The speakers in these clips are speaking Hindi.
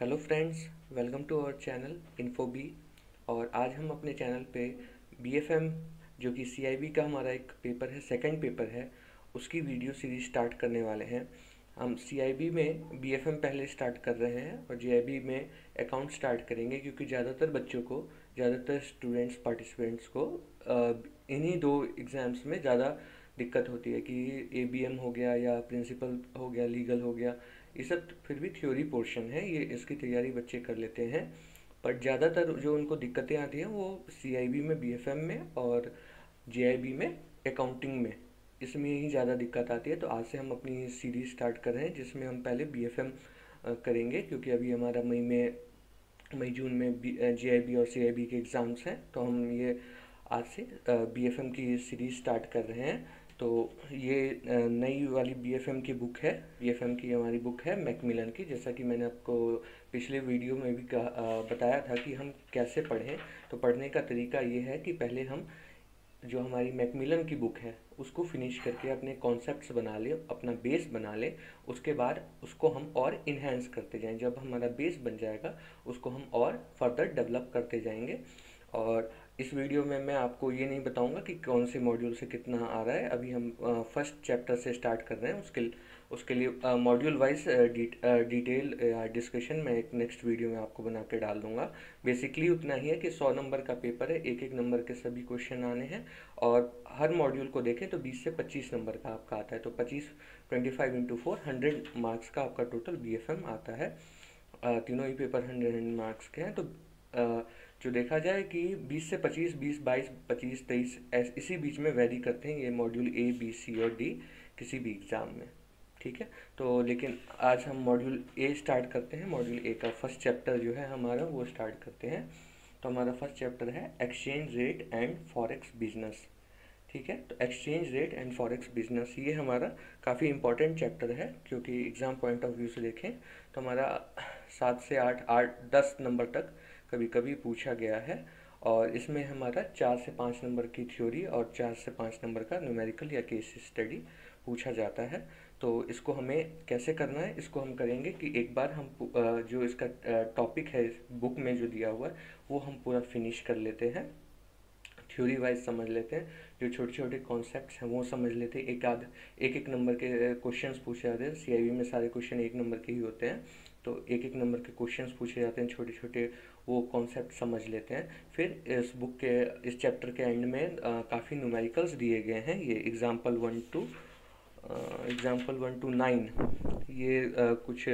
Hello friends, welcome to our channel Infobee. और आज हम अपने चैनल पे बीएफएम जो कि सीआईबी का हमारा एक पेपर है, सेकंड पेपर है, उसकी वीडियो सीरीज स्टार्ट करने वाले हैं। हम सीआईबी में बीएफएम पहले स्टार्ट कर रहे हैं और जीआईबी में अकाउंट स्टार्ट करेंगे, क्योंकि ज़्यादातर बच्चों को, ज़्यादातर स्टूडेंट्स पार्टिसिपेंट्स को इन्हीं दो एग्ज़ाम्स में ज़्यादा दिक्कत होती है कि एबीएम हो गया या प्रिंसिपल हो गया, लीगल हो गया। ये सब फिर भी थ्योरी पोर्शन है, ये इसकी तैयारी बच्चे कर लेते हैं। पर ज़्यादातर जो उनको दिक्कतें आती हैं वो सीआईबी में, बीएफएम में और जेआईबी में अकाउंटिंग में, इसमें ही ज़्यादा दिक्कत आती है। तो आज से हम अपनी सीरीज स्टार्ट कर रहे हैं, जिसमें हम पहले बीएफएम करेंगे, क्योंकि अभी हमारा मई जून में जेआईबी और सीआईबी के एग्ज़ाम्स हैं। तो हम ये आज से बीएफएम की सीरीज स्टार्ट कर रहे हैं। तो ये नई वाली बीएफएम की बुक है, बीएफएम की हमारी बुक है मैकमिलन की। जैसा कि मैंने आपको पिछले वीडियो में भी बताया था कि हम कैसे पढ़ें। तो पढ़ने का तरीका ये है कि पहले हम जो हमारी मैकमिलन की बुक है उसको फिनिश करके अपने कॉन्सेप्ट्स बना लें, अपना बेस बना लें। उसके बाद उसको हम और इन्हेंस करते जाएं। जब हमारा बेस बन जाएगा उसको हम और फर्दर डेवलप करते जाएंगे। और इस वीडियो में मैं आपको ये नहीं बताऊंगा कि कौन से मॉड्यूल से कितना आ रहा है। अभी हम फर्स्ट चैप्टर से स्टार्ट कर रहे हैं। उसके लिए मॉड्यूल वाइज डिटेल डिस्कशन मैं एक नेक्स्ट वीडियो में आपको बना के डाल दूंगा। बेसिकली उतना ही है कि 100 नंबर का पेपर है, एक एक नंबर के सभी क्वेश्चन आने हैं। और हर मॉड्यूल को देखें तो 20 से 25 नंबर का आपका आता है। तो 25 इंटू 4 100 मार्क्स का आपका टोटल बीएफएम आता है। तीनों ही पेपर 100 मार्क्स के हैं। तो जो देखा जाए कि 20 से 25, 20, 22, 25, 23 इसी बीच में वेरी करते हैं ये मॉड्यूल ए, बी, सी और डी किसी भी एग्ज़ाम में। ठीक है। तो लेकिन आज हम मॉड्यूल ए स्टार्ट करते हैं। मॉड्यूल ए का फर्स्ट चैप्टर जो है हमारा वो स्टार्ट करते हैं। तो हमारा फर्स्ट चैप्टर है exchange rate and forex business. ठीक है। तो exchange rate and forex business ये हमारा काफ़ी इंपॉर्टेंट चैप्टर है, क्योंकि एग्ज़ाम पॉइंट ऑफ व्यू से देखें तो हमारा 7 से 8, 10 नंबर तक कभी कभी पूछा गया है। और इसमें हमारा 4 से 5 नंबर की थ्योरी और 4 से 5 नंबर का न्यूमेरिकल या केस स्टडी पूछा जाता है। तो इसको हमें कैसे करना है, इसको हम करेंगे कि एक बार हम जो इसका टॉपिक है बुक में जो दिया हुआ है वो हम पूरा फिनिश कर लेते हैं, थ्योरी वाइज समझ लेते हैं। जो छोटे छोटे कॉन्सेप्ट्स हैं वो समझ लेते हैं। एक एक नंबर के क्वेश्चंस पूछे जाते हैं। सीआईबी में सारे क्वेश्चन एक नंबर के ही होते हैं, तो एक एक नंबर के क्वेश्चंस पूछे जाते हैं छोटे छोटे, वो कॉन्सेप्ट समझ लेते हैं। फिर इस चैप्टर के एंड में काफ़ी न्यूमेरिकल्स दिए गए हैं। ये एग्जाम्पल 1 to 9 ये कुछ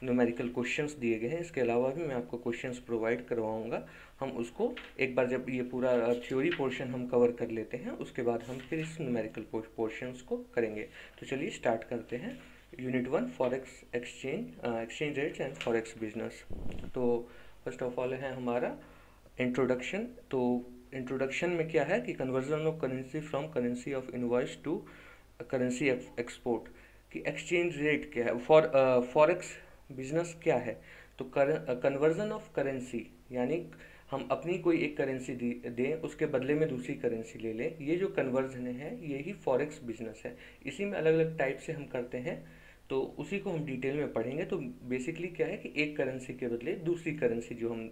न्यूमेरिकल क्वेश्चंस दिए गए हैं। इसके अलावा भी मैं आपको क्वेश्चंस प्रोवाइड करवाऊंगा। हम उसको एक बार जब ये पूरा थ्योरी पोर्शन हम कवर कर लेते हैं उसके बाद हम फिर इस न्यूमेरिकल पोर्शंस को करेंगे। तो चलिए स्टार्ट करते हैं। Unit 1 forex exchange rates and forex business. तो फर्स्ट ऑफ ऑल है हमारा इंट्रोडक्शन। तो इंट्रोडक्शन में क्या है कि conversion of currency from currency of invoice to currency export की एक्सचेंज रेट क्या है, फॉरेक्स बिजनेस क्या है। तो कन्वर्जन ऑफ करेंसी यानी हम अपनी कोई एक करेंसी दें, उसके बदले में दूसरी करेंसी ले लें, ये जो कन्वर्जन है यही फॉरेक्स बिजनेस है। इसी में अलग अलग टाइप से हम करते हैं, तो उसी को हम डिटेल में पढ़ेंगे। तो बेसिकली क्या है कि एक करेंसी के बदले दूसरी करेंसी जो हम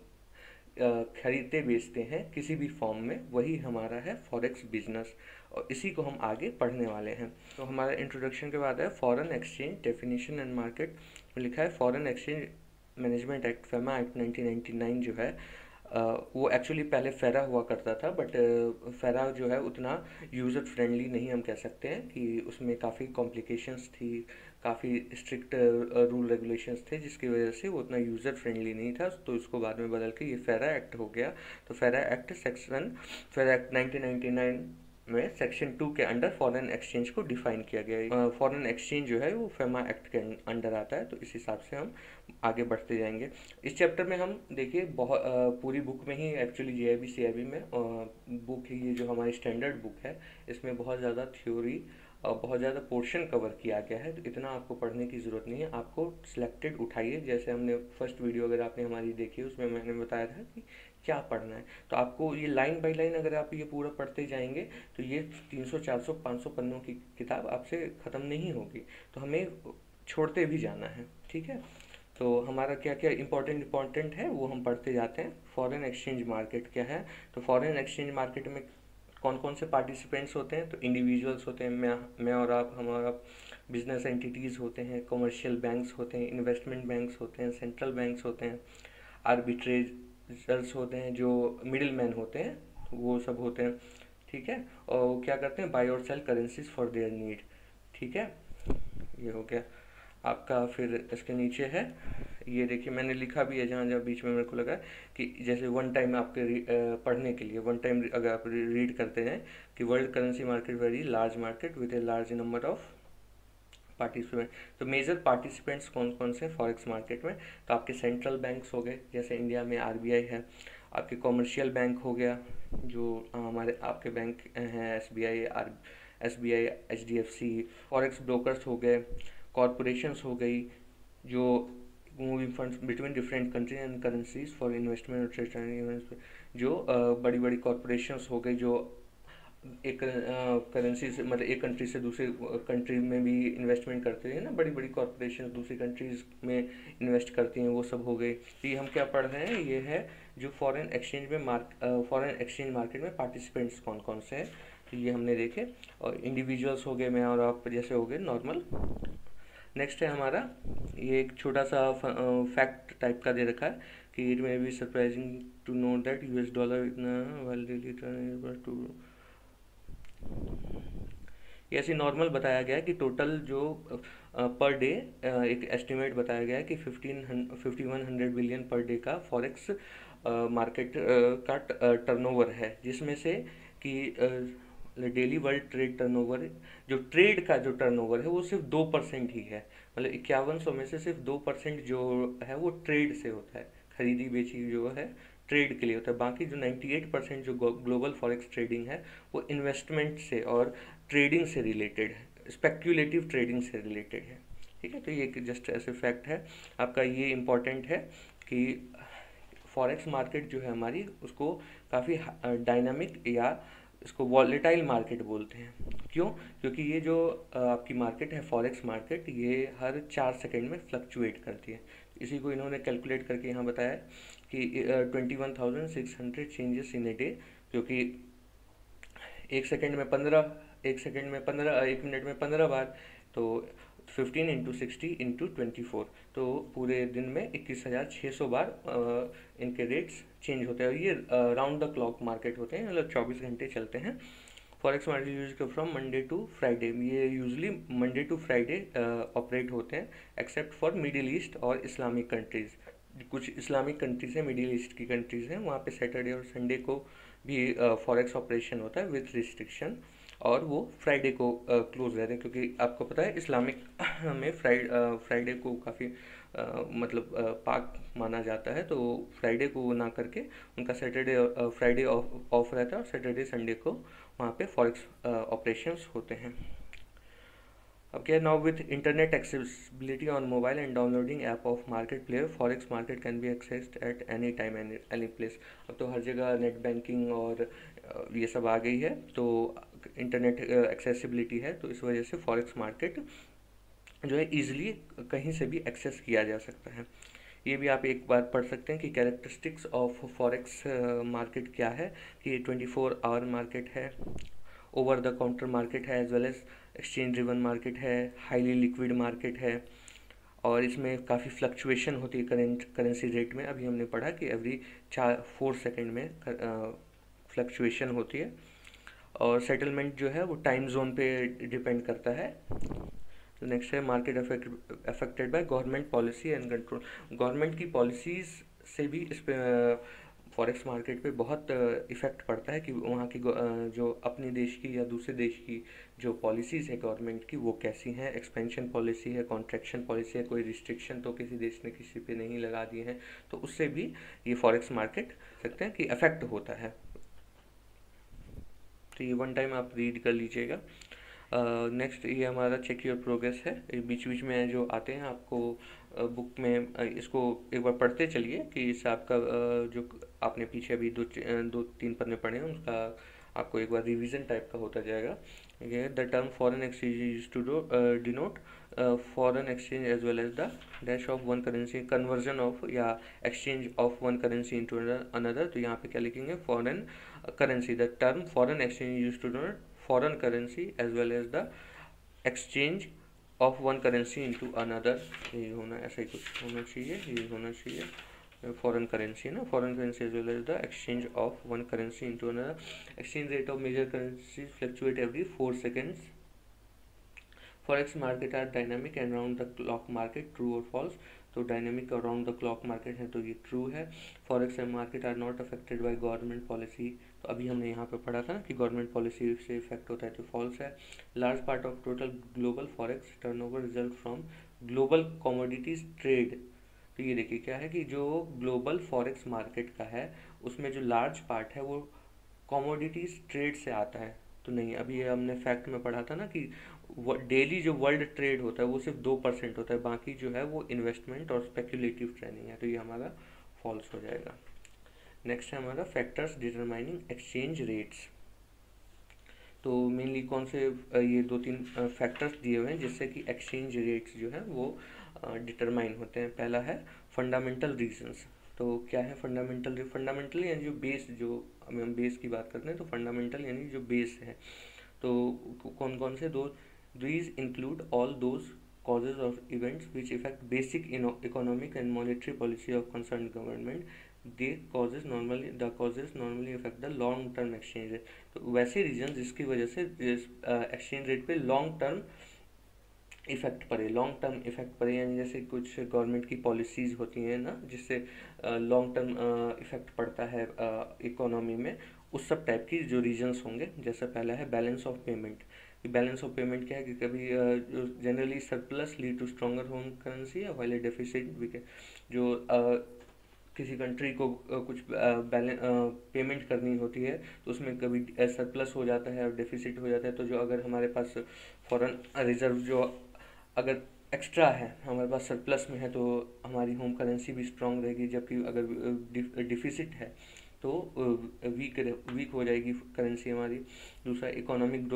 खरीदते बेचते हैं किसी भी फॉर्म में, वही हमारा है फॉरेक्स बिजनेस। और इसी को हम आगे पढ़ने वाले हैं। तो हमारा इंट्रोडक्शन के बाद है foreign exchange definition and market. लिखा है foreign exchange management act, FEMA act 1999 जो है वो एक्चुअली पहले फेरा हुआ करता था, बट फेरा जो है उतना यूज़र फ्रेंडली नहीं हम कह सकते हैं, कि उसमें काफ़ी कॉम्प्लिकेशंस थी, काफ़ी स्ट्रिक्ट रूल रेगुलेशंस थे, जिसकी वजह से वो उतना यूज़र फ्रेंडली नहीं था। तो इसको बाद में बदल के ये फेरा एक्ट हो गया। तो फेरा एक्ट 1999 में सेक्शन 2 के अंडर फॉरेन एक्सचेंज को डिफाइन किया गया। फॉरेन एक्सचेंज जो है वो फेमा एक्ट के अंडर आता है। तो इस हिसाब से हम आगे बढ़ते जाएंगे। इस चैप्टर में हम देखिए बहुत पूरी बुक में ही एक्चुअली जीआईबी सीआईबी में बुक ही, ये जो हमारी स्टैंडर्ड बुक है, इसमें बहुत ज़्यादा थ्योरी और बहुत ज़्यादा पोर्शन कवर किया गया है। तो इतना आपको पढ़ने की ज़रूरत नहीं है। आपको सिलेक्टेड उठाइए, जैसे हमने फर्स्ट वीडियो अगर आपने हमारी देखी उसमें मैंने बताया था कि क्या पढ़ना है। तो आपको ये लाइन बाय लाइन अगर आप ये पूरा पढ़ते जाएंगे तो ये 300, 400, 500 पन्नों की किताब आपसे ख़त्म नहीं होगी। तो हमें छोड़ते भी जाना है। ठीक है। तो हमारा क्या क्या इम्पोर्टेंट है वो हम पढ़ते जाते हैं। फॉरेन एक्सचेंज मार्केट क्या है? तो फॉरेन एक्सचेंज मार्केट में कौन कौन से पार्टिसिपेंट्स होते हैं? तो इंडिविजुअल्स होते हैं, मैं और आप, हमारा बिजनेस एंटिटीज़ होते हैं, कमर्शियल बैंक्स होते हैं, इन्वेस्टमेंट बैंक्स होते हैं, सेंट्रल बैंक्स होते हैं, आर्बिट्रेजर्स होते हैं, जो मिडिल मैन होते हैं, वो सब होते हैं। ठीक है, और वो क्या करते हैं? बाय और sell currencies for their need. ठीक है, ये हो गया आपका। फिर इसके नीचे है, ये देखिए मैंने लिखा भी है जहाँ जहाँ बीच में मेरे को लगा कि जैसे वन टाइम आपके पढ़ने के लिए वन टाइम अगर आप रीड करते हैं कि world currency market very large market with a large number of participant. तो मेजर पार्टिसिपेंट्स कौन कौन से फॉरेक्स मार्केट में? तो आपके सेंट्रल बैंक्स हो गए, जैसे इंडिया में आरबीआई है। आपके कॉमर्शियल बैंक हो गया, जो हमारे आपके बैंक हैं, एसबीआई, एचडीएफसी। फॉरेक्स ब्रोकर्स हो गए, कॉरपोरेशंस हो गई, जो moving funds between different country and currencies for investment और ट्रेड, जो बड़ी बड़ी कॉरपोरेशंस हो गई, जो एक करेंसी से मतलब एक कंट्री से दूसरे कंट्री में भी इन्वेस्टमेंट करते हैं ना, बड़ी बड़ी कॉरपोरेशन दूसरी कंट्रीज में इन्वेस्ट करती हैं, वो सब हो गई। तो ये हम क्या पढ़ रहे हैं? ये है जो फॉरेन एक्सचेंज मार्केट में पार्टिसिपेंट्स कौन कौन से हैं। तो ये हमने देखे, और इंडिविजुअल्स हो गए, मैं और आप जैसे हो गए नॉर्मल। नेक्स्ट है हमारा, ये एक छोटा सा फैक्ट टाइप का दे रखा है कि it may be surprising to know that US dollar इतना टू, ये ऐसे नॉर्मल बताया गया है कि टोटल जो पर डे एक एस्टिमेट बताया गया है कि 5100 बिलियन पर डे का फॉरेक्स मार्केट का टर्नओवर है, जिसमें से कि डेली वर्ल्ड ट्रेड टर्नओवर, जो ट्रेड का जो टर्नओवर है वो सिर्फ 2% ही है। मतलब 5100 में से सिर्फ 2% जो है वो ट्रेड से होता है, खरीदी बेची जो है ट्रेड के लिए होता है। बाकी जो 98% जो ग्लोबल फॉरेक्स ट्रेडिंग है वो इन्वेस्टमेंट से और ट्रेडिंग से रिलेटेड है, स्पेक्यूलेटिव ट्रेडिंग से रिलेटेड है। ठीक है, तो ये जस्ट ऐसे फैक्ट है आपका। ये इम्पॉर्टेंट है कि फॉरेक्स मार्केट जो है हमारी, उसको काफ़ी डायनामिक या इसको वॉलेटाइल मार्केट बोलते हैं। क्यों? क्योंकि ये जो आपकी मार्केट है फॉरेक्स मार्केट, ये हर 4 सेकेंड में फ्लक्चुएट करती है। इसी को इन्होंने कैलकुलेट करके यहाँ बताया कि 21,600 चेंजेस इन ए डे, क्योंकि एक मिनट में 15 बार, तो 15 × 60 × 24, तो पूरे दिन में 21,600 बार इनके रेट्स चेंज होते हैं। और ये राउंड द क्लॉक मार्केट होते हैं, मतलब 24 घंटे चलते हैं। Forex market use from Monday to Friday, ये usually Monday to Friday operate होते हैं, एक्सेप्ट फॉर मिडिल ईस्ट और इस्लामिक कंट्रीज़। कुछ इस्लामिक कंट्रीज़ हैं, मिडिल ईस्ट की कंट्रीज़ हैं, वहाँ पे सैटरडे और संडे को भी फॉरेक्स ऑपरेशन होता है विथ रिस्ट्रिक्शन, और वो फ्राइडे को क्लोज रहते हैं, क्योंकि आपको पता है इस्लामिक में फ्राइडे को काफ़ी मतलब पाक माना जाता है, तो फ्राइडे को वो ना करके उनका फ्राइडे ऑफ रहता है, और सैटरडे संडे को वहाँ पे फॉरेक्स ऑपरेशंस होते हैं। अब क्या, now with internet accessibility on mobile and downloading app of market player, forex market can be accessed at any time any place. अब तो हर जगह नेट बैंकिंग और ये सब आ गई है, तो इंटरनेट एक्सेसिबिलिटी है, तो इस वजह से फॉरेक्स मार्केट जो है ईजिली कहीं से भी एक्सेस किया जा सकता है। ये भी आप एक बार पढ़ सकते हैं कि कैरेक्टरिस्टिक्स ऑफ फॉरेक्स मार्केट क्या है, कि 24 आवर मार्केट है, ओवर द काउंटर मार्केट है, as well as exchange driven market है, हाईली लिक्विड मार्केट है, और इसमें काफ़ी फ्लक्चुएशन होती है करेंसी रेट में। अभी हमने पढ़ा कि एवरी 4 सेकेंड में फ्लक्चुएशन होती है, और सेटलमेंट जो है वो टाइम जोन पे डिपेंड करता है। तो नेक्स्ट है market affected by government policy and control. Government की पॉलिसीज़ से भी इस पे फॉरेक्स मार्केट पे बहुत इफ़ेक्ट पड़ता है कि वहाँ की जो अपने देश की या दूसरे देश की जो पॉलिसीज़ है गवर्नमेंट की, वो कैसी हैं। एक्सपेंशन पॉलिसी है, कॉन्ट्रैक्शन पॉलिसी है, कोई रिस्ट्रिक्शन तो किसी देश ने किसी पे नहीं लगा दिए हैं, तो उससे भी ये फॉरेक्स मार्केट सकते हैं कि अफेक्ट होता है। तो ये वन टाइम आप रीड कर लीजिएगा। नेक्स्ट ये हमारा चेक योर प्रोग्रेस है, बीच बीच में जो आते हैं आपको बुक में, इसको एक बार पढ़ते चलिए कि इससे आपका जो आपने पीछे अभी 2-3 पन्ने पढ़े हैं उसका आपको एक बार रिवीजन टाइप का होता जाएगा। ये the term foreign exchange used to denote foreign exchange as well as the dash of one currency, conversion of या exchange of one currency into another. तो यहाँ पे क्या लिखेंगे, foreign currency. The term foreign exchange used to denote foreign currency as well as the exchange of one currency into another. ये होना, ऐसा ही कुछ होना चाहिए, ये होना चाहिए foreign currency ना, foreign currency as well as the exchange of one currency into another. Exchange rate of major currencies fluctuate every 4 seconds. Forex market are dynamic and round the clock market. True or false? तो डायनेमिक और राउंड द क्लॉक मार्केट है, तो ये ट्रू है. Forex and market are not affected by government policy. तो अभी हमने यहाँ पे पढ़ा था ना कि गवर्नमेंट पॉलिसी से इफेक्ट होता है, तो फॉल्स है. Large part of total global forex turnover result from global commodities trade. तो ये देखिए क्या है कि जो ग्लोबल फॉरेक्स मार्केट का है उसमें जो लार्ज पार्ट है वो कमोडिटीज ट्रेड से आता है. तो नहीं, अभी ये हमने फैक्ट में पढ़ा था ना कि डेली जो वर्ल्ड ट्रेड होता है वो सिर्फ 2% होता है, बाकी जो है वो इन्वेस्टमेंट और स्पेक्यूलेटिव ट्रेडिंग है. तो ये हमारा फॉल्स हो जाएगा. नेक्स्ट है हमारा फैक्टर्स डिटरमाइनिंग एक्सचेंज रेट्स. तो मेनली कौन से ये 2-3 फैक्टर्स दिए हुए हैं जिससे कि एक्सचेंज रेट्स जो है वो डिटरमाइन होते हैं. पहला है फंडामेंटल रीजंस. तो क्या है फंडामेंटल यानी जो बेस, जो हम बेस की बात करते हैं तो फंडामेंटल यानी जो बेस है. तो कौन कौन से दो, these include all those causes of events which affect basic economic and monetary policy of concerned government. The causes normally affect the long term exchange rate. तो वैसे रीजन जिसकी वजह से एक्सचेंज रेट पे लॉन्ग टर्म इफेक्ट पड़े, यानी जैसे कुछ गवर्नमेंट की पॉलिसीज़ होती हैं ना जिससे लॉन्ग टर्म इफेक्ट पड़ता है इकोनॉमी में, उस सब टाइप की जो रीजंस होंगे. जैसे पहला है balance of payment. Balance of payment क्या है कि कभी generally surplus lead to stronger home currency या वाइल डेफिसिट. जो किसी कंट्री को कुछ पेमेंट करनी होती है तो उसमें कभी सरप्लस हो जाता है और डेफिसिट हो जाता है. तो जो अगर हमारे पास फॉरेन रिजर्व जो अगर एक्स्ट्रा है, हमारे पास सरप्लस में है, तो हमारी होम करेंसी भी स्ट्रांग रहेगी. जबकि अगर डिफिसिट है तो वीक हो जाएगी करेंसी हमारी. दूसरा इकोनॉमिक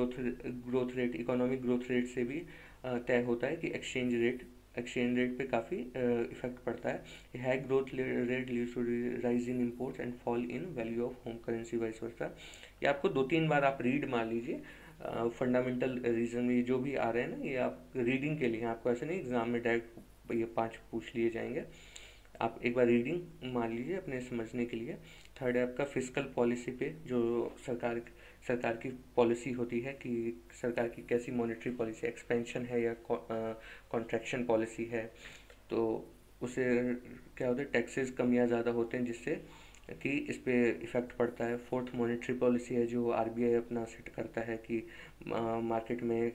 ग्रोथ रेट से भी तय होता है कि एक्सचेंज रेट पे काफ़ी इफेक्ट पड़ता है. High growth rate leads to rise in imports and fall in value of home currency vice versa. ये आपको 2-3 बार आप रीड मार लीजिए. फंडामेंटल रीजन ये जो भी आ रहे हैं ना, ये आप रीडिंग के लिए, आपको ऐसे नहीं एग्जाम में डायरेक्ट ये 5 पूछ लिए जाएंगे. आप एक बार रीडिंग मान लीजिए अपने समझने के लिए. थर्ड है आपका फिस्कल पॉलिसी पे, जो सरकार की पॉलिसी होती है कि सरकार की कैसी मॉनेटरी पॉलिसी, एक्सपेंशन है या कॉन्ट्रैक्शन पॉलिसी है, तो उसे क्या होता है, टैक्सेस कम या ज़्यादा होते हैं जिससे कि इस पे इफ़ेक्ट पड़ता है. फोर्थ मॉनेटरी पॉलिसी है जो आरबीआई अपना सेट करता है कि मार्केट में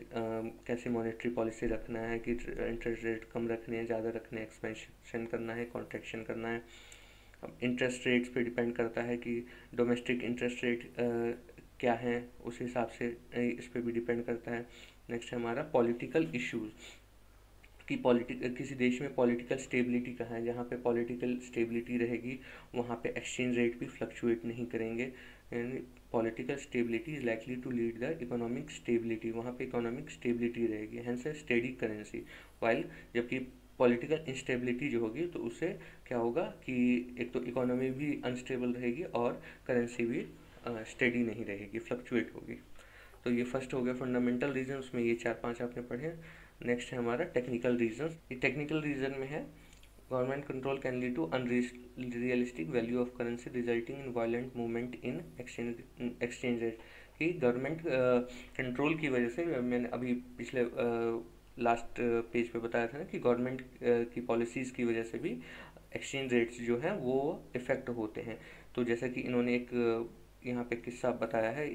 कैसे मॉनेटरी पॉलिसी रखना है, कि इंटरेस्ट रेट कम रखने हैं, ज़्यादा रखने हैं, एक्सपेंशन करना है, कॉन्ट्रैक्शन करना है. अब इंटरेस्ट रेट्स पे डिपेंड करता है कि डोमेस्टिक इंटरेस्ट रेट क्या है, उस हिसाब से इस पे भी डिपेंड करता है. नेक्स्ट है हमारा पॉलिटिकल इश्यूज़ कि किसी देश में पॉलिटिकल स्टेबिलिटी कहाँ है. जहाँ पे पॉलिटिकल स्टेबिलिटी रहेगी वहाँ पे एक्सचेंज रेट भी फ्लक्चुएट नहीं करेंगे. यानी political stability is likely to lead the economic stability. वहाँ पे इकोनॉमिक स्टेबिलिटी रहेगी, hence a steady currency. While जबकि पॉलिटिकल इंस्टेबिलिटी जो होगी तो उससे क्या होगा कि एक तो इकोनॉमी भी अनस्टेबल रहेगी और करेंसी भी स्टेडी नहीं रहेगी, फ्लक्चुएट होगी. तो ये फर्स्ट हो गया फंडामेंटल रीजन, उसमें ये 4-5 आपने पढ़े. नेक्स्ट है हमारा टेक्निकल रीजन. ये टेक्निकल रीजन में है government control can lead to unrealistic value of currency resulting in violent movement in exchange rate. कि गवर्नमेंट कंट्रोल की वजह से, मैंने अभी पिछले लास्ट पेज पे बताया था ना कि गवर्नमेंट की पॉलिसीज़ की वजह से भी एक्सचेंज रेट्स जो हैं वो इफ़ेक्ट होते हैं. तो जैसा कि इन्होंने एक यहाँ पे किस्सा बताया है,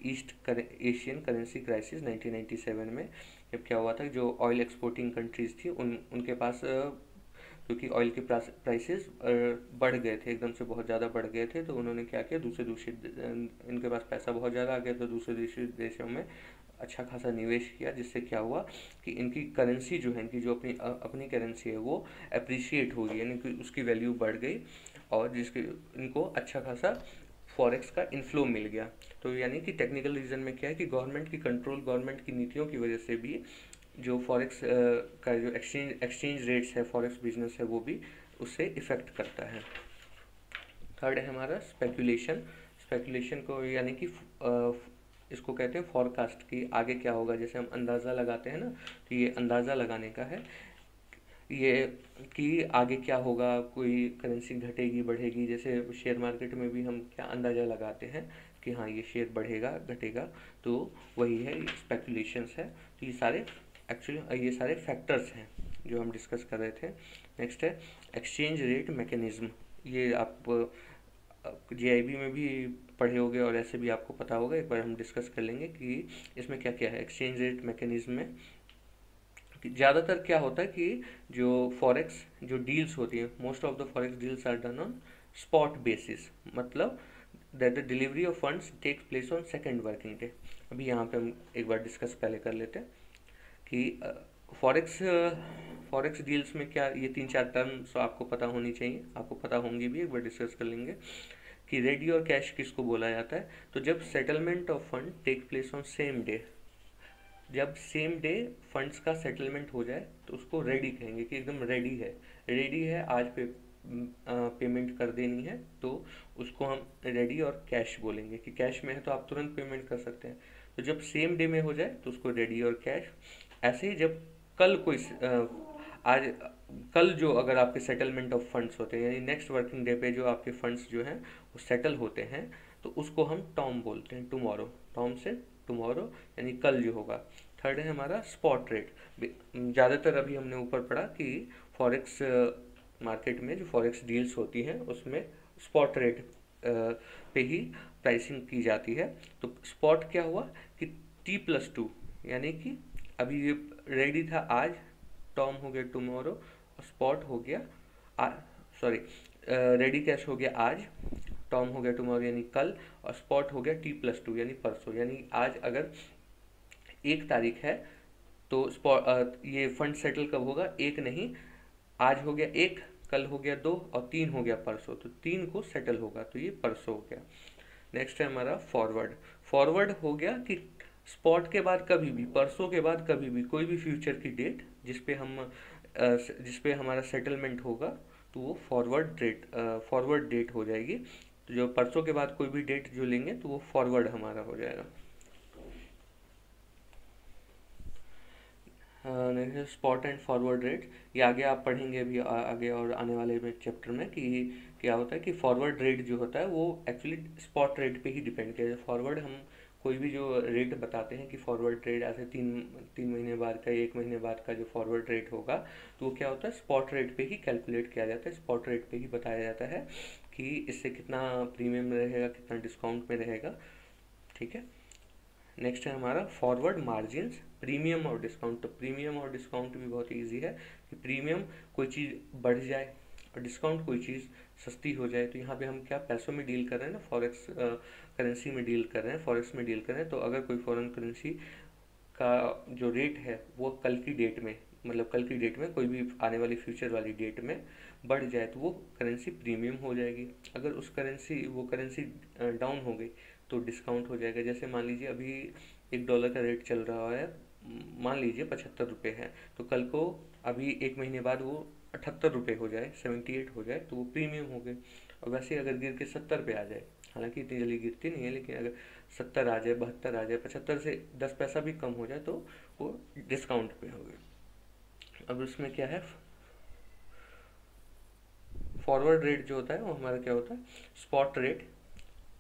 ईस्ट एशियन करेंसी क्राइसिस 1997 में, जब क्या हुआ था, जो ऑयल एक्सपोर्टिंग कंट्रीज़ थी उनके पास क्योंकि ऑयल के प्राइसेस बढ़ गए थे, एकदम से बहुत ज़्यादा बढ़ गए थे, तो उन्होंने क्या किया, इनके पास पैसा बहुत ज़्यादा आ गया, तो दूसरे देशों में अच्छा खासा निवेश किया, जिससे क्या हुआ कि इनकी करेंसी जो है, इनकी जो अपनी करेंसी है वो अप्रिशिएट हो गई, यानी कि उसकी वैल्यू बढ़ गई और जिसके इनको अच्छा खासा फॉरेक्स का इन्फ्लो मिल गया. तो यानी कि टेक्निकल रीजन में क्या है कि गवर्नमेंट की नीतियों की वजह से भी जो फॉरेक्स का जो एक्सचेंज रेट्स है, फॉरेक्स बिजनेस है, वो भी उससे इफ़ेक्ट करता है। थर्ड है हमारा स्पेकुलेशन। स्पेकुलेशन को यानी कि इसको कहते हैं फॉरकास्ट की आगे क्या होगा। जैसे हम अंदाज़ा लगाते हैं ना, तो ये अंदाज़ा लगाने का है ये कि आगे क्या होगा, कोई करेंसी घटेगी बढ़ेगी। जैसे शेयर मार्केट में भी हम क्या अंदाज़ा लगाते हैं कि हाँ ये शेयर बढ़ेगा घटेगा, तो वही है, स्पेकुलेशंस है। तो ये सारे एक्चुअली ये सारे फैक्टर्स हैं जो हम डिस्कस कर रहे थे। नेक्स्ट है एक्सचेंज रेट मैकेनिज्म। ये आप जीआईबी में भी पढ़े होंगे और ऐसे भी आपको पता होगा, एक बार हम डिस्कस कर लेंगे कि इसमें क्या क्या है एक्सचेंज रेट मैकेनिज्म में। ज़्यादातर क्या होता है कि जो फॉरेक्स जो डील्स होती हैं, most of the forex deals are done on spot basis, मतलब that the delivery of funds takes place on second working day. अभी यहाँ पे हम एक बार डिस्कस पहले कर लेते हैं कि फॉरेक्स फॉरेक्स डील्स में क्या, ये 3-4 टर्म्स आपको पता होनी चाहिए, आपको पता होंगी भी, एक बार डिस्कस कर लेंगे कि रेडी और कैश किसको बोला जाता है। तो जब settlement of fund take place on same day, जब सेम डे फंड्स का सेटलमेंट हो जाए तो उसको रेडी कहेंगे कि एकदम रेडी है आज पे पेमेंट कर देनी है, तो उसको हम रेडी और कैश बोलेंगे कि कैश में है तो आप तुरंत पेमेंट कर सकते हैं। तो जब सेम डे में हो जाए तो उसको रेडी और कैश। ऐसे ही जब कल कोई आज कल जो अगर आपके सेटलमेंट ऑफ फंड्स होते हैं, यानी नेक्स्ट वर्किंग डे पे जो आपके फंड्स जो हैं वो सेटल होते हैं, तो उसको हम टॉम बोलते हैं, टुमारो। टॉम से टुमारो यानी कल जो होगा। थर्ड है हमारा स्पॉट रेट। ज़्यादातर अभी हमने ऊपर पढ़ा कि फॉरेक्स मार्केट में जो फॉरेक्स डील्स होती हैं उसमें स्पॉट रेट पे ही प्राइसिंग की जाती है। तो स्पॉट क्या हुआ कि T+2, यानी कि अभी ये रेडी था आज, टॉम हो गया टुमारो, और स्पॉट हो गया सॉरी रेडी कैश हो गया आज, टॉम हो गया टुमारो यानी कल, और स्पॉट हो गया T+2 यानी परसों। यानी आज अगर 1 तारीख है तो ये फंड सेटल कब होगा, 1 नहीं, आज हो गया 1, कल हो गया 2 और 3 हो गया परसों, तो 3 को सेटल होगा, तो ये परसों हो गया। नेक्स्ट है हमारा फॉरवर्ड। फॉरवर्ड हो गया कि स्पॉट के बाद कभी भी, परसों के बाद कभी भी, कोई भी फ्यूचर की डेट जिस पे हमारा सेटलमेंट होगा, तो वो फॉरवर्ड डेट हो जाएगी। तो जो परसों के बाद कोई भी डेट जो लेंगे तो वो फॉरवर्ड हमारा हो जाएगा। स्पॉट एंड फॉरवर्ड रेट, ये आगे आप पढ़ेंगे अभी आगे और आने वाले में चैप्टर में कि क्या होता है कि फॉरवर्ड रेट जो होता है वो एक्चुअली स्पॉट रेट पे ही डिपेंड किया जाए। फॉरवर्ड हम कोई भी जो रेट बताते हैं कि फॉरवर्ड रेट ऐसे 3 महीने बाद का, 1 महीने बाद का जो फॉरवर्ड रेट होगा, तो वो क्या होता है स्पॉट रेट पे ही कैलकुलेट किया जाता है, स्पॉट रेट पे ही बताया जाता है कि इससे कितना प्रीमियम रहेगा, कितना डिस्काउंट में रहेगा। ठीक है। नेक्स्ट है हमारा फॉरवर्ड मार्जिन्स, प्रीमियम और डिस्काउंट। तो प्रीमियम और डिस्काउंट भी बहुत इजी है कि प्रीमियम कोई चीज़ बढ़ जाए और डिस्काउंट कोई चीज़ सस्ती हो जाए। तो यहाँ पे हम क्या पैसों में डील कर रहे हैं ना, फॉरेक्स करेंसी में डील कर रहे हैं, फॉरेक्स में डील कर रहे हैं। तो अगर कोई फॉरेन करेंसी का जो रेट है वो कल की डेट में, मतलब कल की डेट में कोई भी आने वाली फ्यूचर वाली डेट में बढ़ जाए तो वो करेंसी प्रीमियम हो जाएगी। अगर वो करेंसी डाउन हो गई तो डिस्काउंट हो जाएगा। जैसे मान लीजिए अभी $1 का रेट चल रहा है, मान लीजिए 75 रुपये है, तो कल को अभी 1 महीने बाद वो 78 रुपये हो जाए, 78 हो जाए, तो वो प्रीमियम हो गए। और वैसे अगर गिर के 70 पे आ जाए, हालांकि इतनी जल्दी गिरती नहीं है, लेकिन अगर 70 आ जाए, 72 आ जाए, 75 से 10 पैसा भी कम हो जाए तो वो डिस्काउंट पे हो गए। अब उसमें क्या है, फॉरवर्ड रेट जो होता है वो हमारा क्या होता है स्पॉट रेट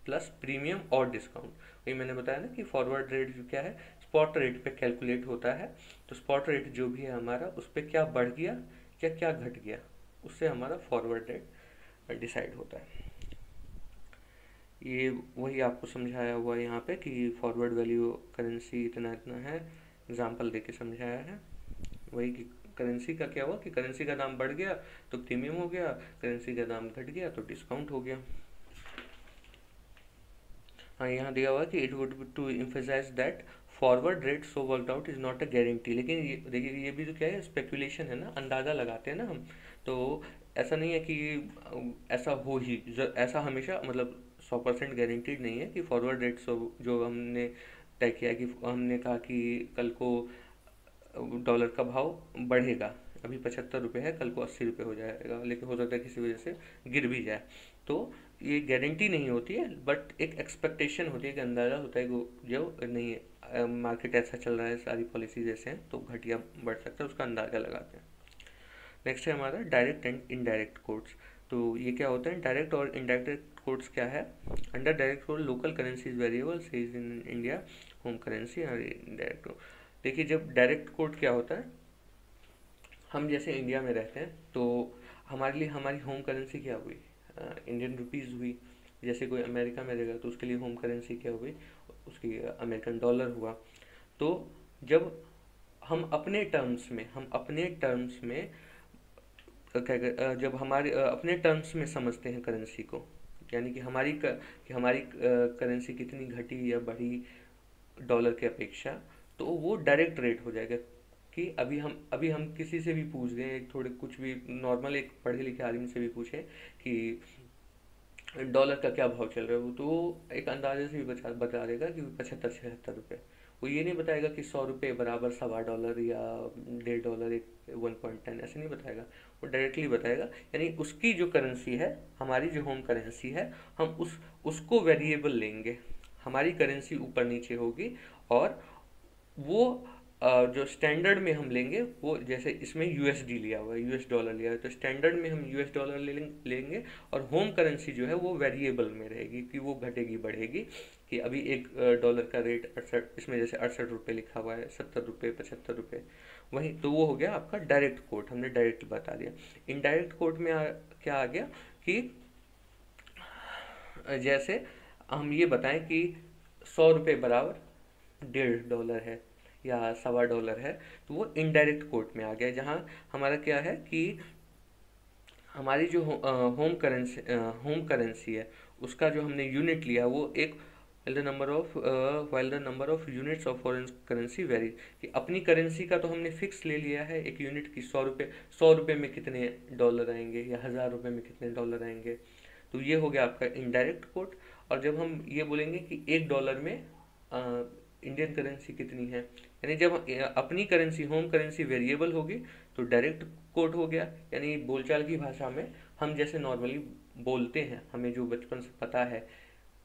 प्लस प्रीमियम और डिस्काउंट। वही मैंने बताया ना कि फॉरवर्ड रेट जो क्या है स्पॉट रेट पे कैलकुलेट होता है। तो स्पॉट रेट जो भी है हमारा, उस पर क्या बढ़ गया या क्या घट गया, उससे हमारा फॉरवर्ड रेट डिसाइड होता है। ये वही आपको समझाया हुआ है यहाँ पे कि फॉरवर्ड वैल्यू करेंसी इतना इतना है, एग्जाम्पल देके समझाया है। वही कि करेंसी का क्या हुआ कि करेंसी का दाम बढ़ गया तो प्रीमियम हो गया, करेंसी का दाम घट गया तो डिस्काउंट हो गया। हाँ, यहाँ दिया हुआ कि it would to emphasize that forward rate so worked out is not a guarantee. लेकिन ये देखिए, ये भी तो क्या है स्पेकुलेशन है ना, अंदाज़ा लगाते हैं ना हम। तो ऐसा नहीं है कि ऐसा हो ही, ऐसा हमेशा मतलब 100% गारंटीड नहीं है कि फॉरवर्ड रेट जो हमने तय किया कि हमने कहा कि कल को डॉलर का भाव बढ़ेगा। अभी 75 रुपये है, कल को 80 रुपये हो जाएगा, लेकिन हो सकता है किसी वजह से गिर भी जाए। तो ये गारंटी नहीं होती है, बट एक एक्सपेक्टेशन होती है कि अंदाज़ा होता है कि जो नहीं मार्केट ऐसा चल रहा है, सारी पॉलिसीज ऐसे हैं तो घटिया बढ़ सकता है, उसका अंदाज़ा लगाते हैं। नेक्स्ट है हमारा डायरेक्ट एंड इनडायरेक्ट कोड्स। तो ये क्या होता है, डायरेक्ट और इनडायरेक्ट कोड्स क्या है। Under direct code local currency is variable says in India home currency. और इनडायरेक्ट, देखिए जब डायरेक्ट कोड क्या होता है, हम जैसे इंडिया में रहते हैं तो हमारे लिए हमारी होम करेंसी क्या हुई, इंडियन रुपीज़ हुई। जैसे कोई अमेरिका में रहेगा तो उसके लिए होम करेंसी क्या हुई, उसकी अमेरिकन डॉलर हुआ। तो जब हम अपने टर्म्स में जब हमारे अपने टर्म्स में समझते हैं करेंसी को, यानी कि हमारी करेंसी कितनी घटी या बढ़ी डॉलर की अपेक्षा, तो वो डायरेक्ट रेट हो जाएगा। कि अभी हम किसी से भी पूछ दें, एक थोड़े कुछ भी नॉर्मल एक पढ़े लिखे आदमी से भी पूछें कि डॉलर का क्या भाव चल रहा है, वो तो एक अंदाजे से भी बता देगा कि 75-76 रुपये। वो ये नहीं बताएगा कि 100 रुपये बराबर $1.25 या $1.5 एक 1.10 ऐसे नहीं बताएगा। वो डायरेक्टली बताएगा, यानी उसकी जो करेंसी है, हमारी जो होम करेंसी है, हम उसको वेरिएबल लेंगे। हमारी करेंसी ऊपर नीचे होगी, और वो जो स्टैंडर्ड में हम लेंगे, वो जैसे इसमें यूएसडी लिया हुआ है, यूएस डॉलर लिया है, तो स्टैंडर्ड में हम यूएस डॉलर लेंगे। और होम करेंसी जो है वो वेरिएबल में रहेगी, कि वो घटेगी बढ़ेगी। कि अभी एक डॉलर का रेट 68, इसमें जैसे 68 रुपये लिखा हुआ है, 70 रुपये, 75 रुपये, वही तो वो हो गया आपका डायरेक्ट कोट, हमने डायरेक्ट बता दिया। इनडायरेक्ट कोट में क्या आ गया कि जैसे हम ये बताएं कि 100 रुपये बराबर $1.5 है या $1.25 है, तो वो इनडायरेक्ट कोट में आ गया, जहाँ हमारा क्या है कि हमारी जो होम करेंसी है, उसका जो हमने यूनिट लिया वो एक while the number of units of foreign currency vary, कि अपनी करेंसी का तो हमने फिक्स ले लिया है एक यूनिट की 100 रुपये, 100 रुपये में कितने डॉलर आएंगे या 1000 रुपये में कितने डॉलर आएंगे। तो ये हो गया आपका इनडायरेक्ट कोट। और जब हम ये बोलेंगे कि $1 में इंडियन करेंसी कितनी है, यानी जब अपनी करेंसी होम करेंसी वेरिएबल होगी तो डायरेक्ट कोट हो गया। यानी बोलचाल की भाषा में हम जैसे नॉर्मली बोलते हैं, हमें जो बचपन से पता है,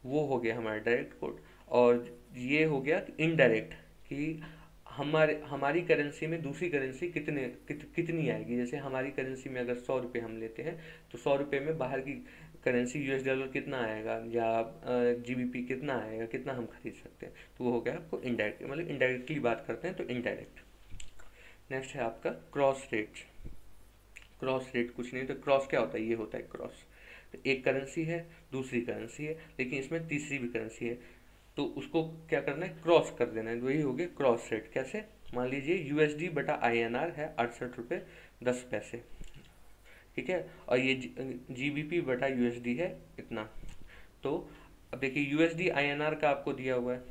वो हो गया हमारा डायरेक्ट कोट। और ये हो गया इनडायरेक्ट, कि हमारी करेंसी में दूसरी करेंसी कितनी आएगी। जैसे हमारी करेंसी में अगर 100 रुपये हम लेते हैं, तो 100 रुपये में बाहर की करेंसी यूएस डॉलर कितना आएगा, या जीबीपी कितना आएगा, कितना हम खरीद सकते हैं। तो वो हो गया आपको इनडायरेक्ट, मतलब इनडायरेक्टली बात करते हैं तो इनडायरेक्ट। नेक्स्ट है आपका क्रॉस रेट। क्रॉस रेट कुछ नहीं, तो क्रॉस क्या होता है, ये होता है क्रॉस। तो एक करेंसी है, दूसरी करेंसी है, लेकिन इसमें तीसरी भी करेंसी है, तो उसको क्या करना है, क्रॉस कर देना है। वही हो गया क्रॉस रेट। कैसे, मान लीजिए यूएसडी बटा INR है 68 रुपये 10 पैसे, ठीक है, और ये जीबीपी बटा यूएसडी है इतना। तो अब देखिए यूएसडी INR का आपको दिया हुआ है,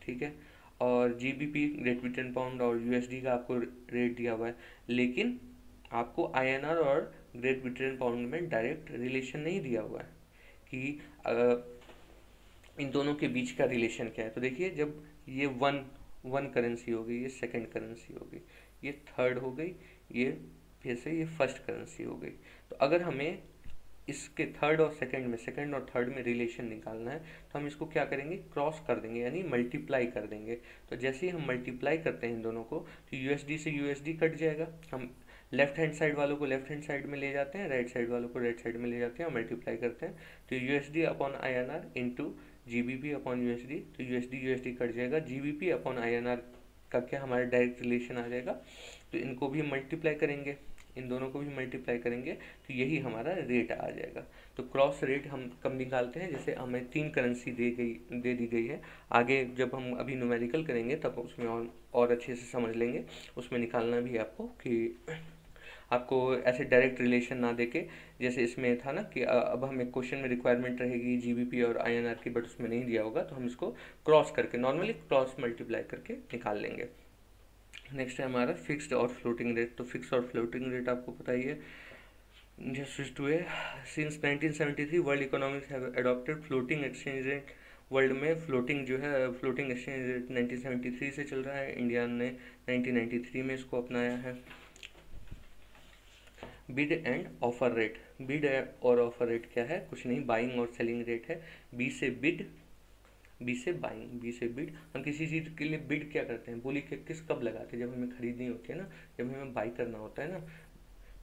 ठीक है, और जीबीपी ग्रेट ब्रिटेन पाउंड और यूएसडी का आपको रेट दिया हुआ है, लेकिन आपको INR और ग्रेट ब्रिटेन पाउंड में डायरेक्ट रिलेशन नहीं दिया हुआ है कि इन दोनों के बीच का रिलेशन क्या है। तो देखिए, जब ये वन करेंसी हो गई, ये सेकंड करेंसी हो गई, ये थर्ड हो गई, ये फिर से ये फर्स्ट करेंसी हो गई। तो अगर हमें इसके थर्ड और थर्ड में रिलेशन निकालना है, तो हम इसको क्या करेंगे, क्रॉस कर देंगे, यानी मल्टीप्लाई कर देंगे। तो जैसे ही हम मल्टीप्लाई करते हैं इन दोनों को, तो यूएसडी से यूएसडी कट जाएगा। हम लेफ्ट हैंड साइड वालों को लेफ्ट हैंड साइड में ले जाते हैं, राइट साइड वालों को राइट साइड में ले जाते हैं और मल्टीप्लाई करते हैं। तो USD upon INR into GBP upon USD, तो यूएसडी कट जाएगा, जीबीपी अपॉन INR का क्या हमारा डायरेक्ट रिलेशन आ जाएगा। तो इनको भी मल्टीप्लाई करेंगे, इन दोनों को भी मल्टीप्लाई करेंगे, तो यही हमारा रेट आ जाएगा। तो क्रॉस रेट हम कब निकालते हैं, जैसे हमें 3 करेंसी दे दी गई है। आगे जब हम अभी न्यूमेरिकल करेंगे तब उसमें और अच्छे से समझ लेंगे, उसमें निकालना भी आपको, कि आपको ऐसे डायरेक्ट रिलेशन ना देके, जैसे इसमें था ना कि अब हमें क्वेश्चन में रिक्वायरमेंट रहेगी जीबीपी और INR की, बट उसमें नहीं दिया होगा, तो हम इसको क्रॉस करके नॉर्मली क्रॉस मल्टीप्लाई करके निकाल लेंगे। नेक्स्ट है हमारा फिक्स्ड और फ्लोटिंग रेट। तो फिक्स और फ्लोटिंग रेट आपको पता ही है, just switch to a since 1973 world economics have adopted floating exchange rate world में फ्लोटिंग जो है, फ्लोटिंग एक्सचेंज रेट 1973 से चल रहा है, इंडिया ने 1993 में इसको अपनाया है। Bid and offer rate, bid और ऑफर रेट क्या है? कुछ नहीं, बाइंग और सेलिंग रेट है। बी से बिड, बी से बाइंग, बी से बिड। हम किसी चीज़ के लिए बिड क्या करते हैं, बोली किस कब लगाते हैं? जब हमें खरीदनी होती है ना, जब हमें बाई करना होता है ना,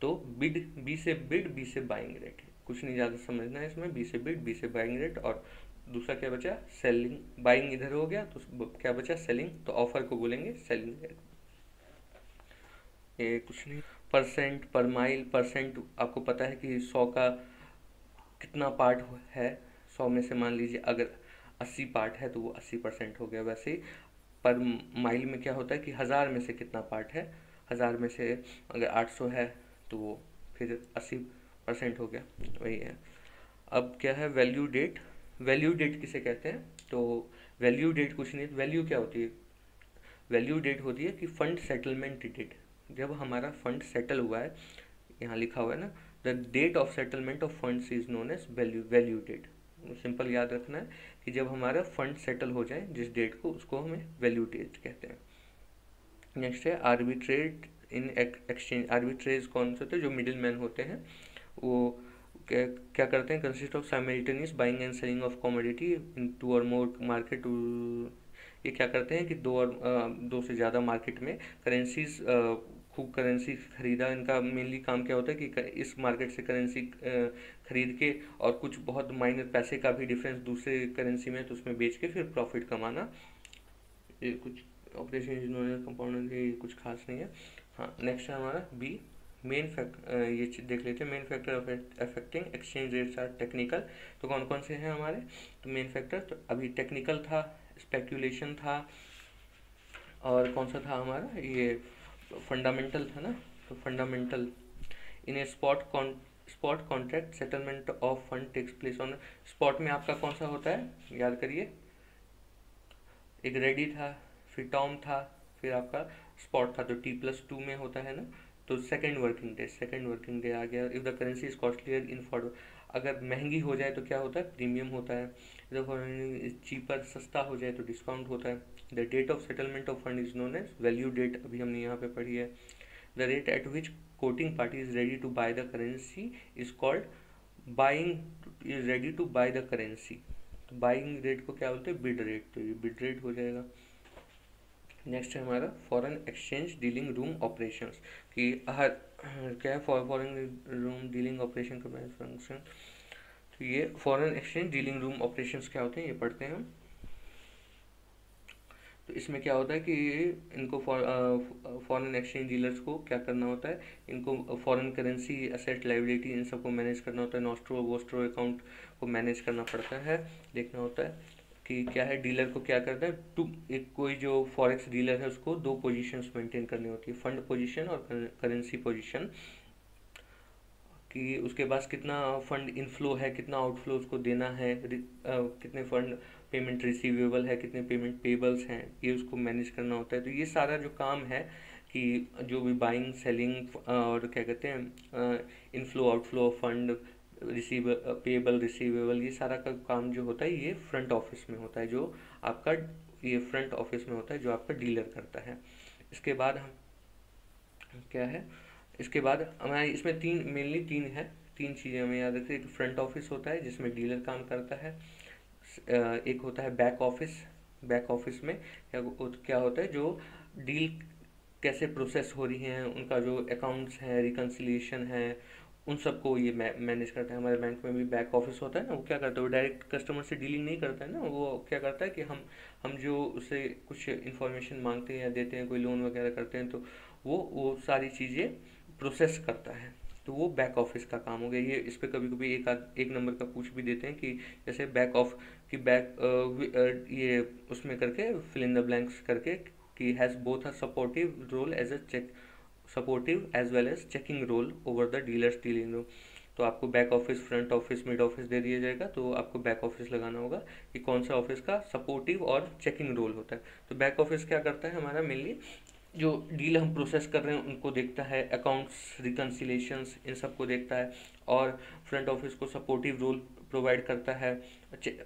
तो बिड, बी से बिड, बी से बाइंग रेट। कुछ नहीं ज़्यादा समझना है इसमें, बी से बिड, बी से बाइंग रेट। और दूसरा क्या बचा? सेलिंग। बाइंग इधर हो गया तो क्या बचा? सेलिंग। तो ऑफर को बोलेंगे सेलिंग रेट। ये कुछ नहीं, परसेंट पर माइल। परसेंट आपको पता है कि 100 का कितना पार्ट है? 100 में से मान लीजिए अगर 80 पार्ट है तो वो 80% हो गया। वैसे ही पर माइल में क्या होता है कि 1000 में से कितना पार्ट है? 1000 में से अगर 800 है तो वो फिर 80% हो गया, वही है। अब क्या है? Value date. वैल्यू डेट किसे कहते हैं? तो वैल्यू डेट कुछ नहीं, वैल्यू क्या होती है? वैल्यू डेट होती है कि फंड सेटलमेंट डेट, जब हमारा फंड सेटल हुआ है, यहाँ लिखा हुआ है ना, the date of settlement of funds is known as value, value date. Simple याद रखना है कि जब हमारा फंड सेटल हो जाए जिस डेट को, उसको हमें वैल्यू डेट कहते हैं। नेक्स्ट है आर्बिट्रेट इन एक्सचेंज। आर्बिट्रेज कौन से होते हैं? जो मिडिल मैन होते हैं, वो क्या करते हैं? Consist of simultaneous buying and selling of commodity in two और मोर मार्केट। ये क्या करते हैं कि दो से ज़्यादा मार्केट में करेंसीज, खूब करेंसी खरीदा। इनका मेनली काम क्या होता है कि इस मार्केट से करेंसी खरीद के और कुछ बहुत माइनर पैसे का भी डिफरेंस दूसरे करेंसी में, तो उसमें बेच के फिर प्रॉफिट कमाना। ये कुछ ऑपरेशन इन्होंने कंपाउंड, ये कुछ खास नहीं है। हाँ, नेक्स्ट है हमारा बी, मेन फैक्ट। ये देख लेते हैं, main factor affecting exchange rates are technical. तो कौन कौन से हैं हमारे? तो मेन फैक्टर तो अभी टेक्निकल था, स्पेक्यूलेशन था, और कौन सा था हमारा? ये फंडामेंटल था ना। तो fundamental in a spot contract settlement of fund takes place on. Spot में आपका कौन सा होता है? याद करिए, एक रेडी था, फिर टॉम था, फिर आपका स्पॉट था। तो T+2 में होता है ना। तो second working day, second working day आ गया। If the currency is costlier in forward, अगर महंगी हो जाए तो क्या होता है? प्रीमियम होता है। इफ चीपर, सस्ता हो जाए तो डिस्काउंट होता है। The date of settlement of fund is known as value date, अभी हमने यहाँ पे पढ़ी है। The rate at which quoting party is ready to buy the currency is called buying, is ready to buy the currency. तो बाइंग रेट को क्या बोलते हैं? Bid rate. तो ये बिड रेट हो जाएगा। नेक्स्ट है हमारा foreign exchange dealing room operations, कि हर क्या है? फॉरेन रूम डीलिंग ऑपरेशन का फंक्शन। तो ये foreign exchange dealing room operations क्या होते हैं, ये पढ़ते हैं हम। तो इसमें क्या होता है कि इनको फॉरेन एक्सचेंज डीलर्स को क्या करना होता है? इनको फॉरेन करेंसी, एसेट, लाइबिलिटी, इन सबको मैनेज करना होता है। नॉस्ट्रो वोस्ट्रो अकाउंट को मैनेज करना पड़ता है, देखना होता है कि क्या है। डीलर को क्या करता है? एक कोई जो फॉरेक्स डीलर है उसको दो पोजीशंस मेंटेन करनी होती है, फंड पोजीशन और करेंसी पोजीशन, कि उसके पास कितना फंड इनफ्लो है, कितना आउटफ्लो उसको देना है, कितने फंड पेमेंट रिसीवेबल है, कितने पेमेंट पेबल्स हैं, ये उसको मैनेज करना होता है। तो ये सारा जो काम है कि जो भी बाइंग सेलिंग और क्या कहते हैं, inflow outflow of fund, payable receivable, ये सारा का काम जो होता है ये फ्रंट ऑफिस में होता है, जो आपका ये फ्रंट ऑफिस में होता है, जो आपका डीलर करता है। इसके बाद हम क्या है? इसके बाद हमारे इसमें मेनली तीन है, तीन चीज़ें हमें याद रखते हैं। एक फ्रंट ऑफिस होता है जिसमें डीलर काम करता है। एक होता है बैक ऑफिस। बैक ऑफिस में क्या होता है? जो डील कैसे प्रोसेस हो रही हैं, उनका जो अकाउंट्स है, रिकन्सिलिएशन है, उन सबको ये मैनेज करता है। हमारे बैंक में भी बैक ऑफिस होता है ना, वो क्या करता है? वो डायरेक्ट कस्टमर से डीलिंग नहीं करता है ना, वो क्या करता है कि हम जो उससे कुछ इन्फॉर्मेशन मांगते हैं या देते हैं, कोई लोन वगैरह करते हैं, तो वो सारी चीज़ें प्रोसेस करता है। तो वो बैक ऑफिस का काम हो गया। ये इस पर कभी कभी एक नंबर का पूछ भी देते हैं कि जैसे बैक ऑफ कि ये उसमें करके फिल इन द ब्लैंक्स करके, कि has both a supportive role as a check, supportive as well as checking role over the dealers dealing room. तो आपको back office, front office, mid office दे दिया जाएगा, तो आपको बैक ऑफिस लगाना होगा कि कौन सा ऑफिस का सपोर्टिव और चेकिंग रोल होता है। तो बैक ऑफिस क्या करता है हमारा? मेनली जो डील हम प्रोसेस कर रहे हैं उनको देखता है, अकाउंट्स रिकन्सिलेशंस इन सब को देखता है, और फ्रंट ऑफिस को सपोर्टिव रोल प्रोवाइड करता है।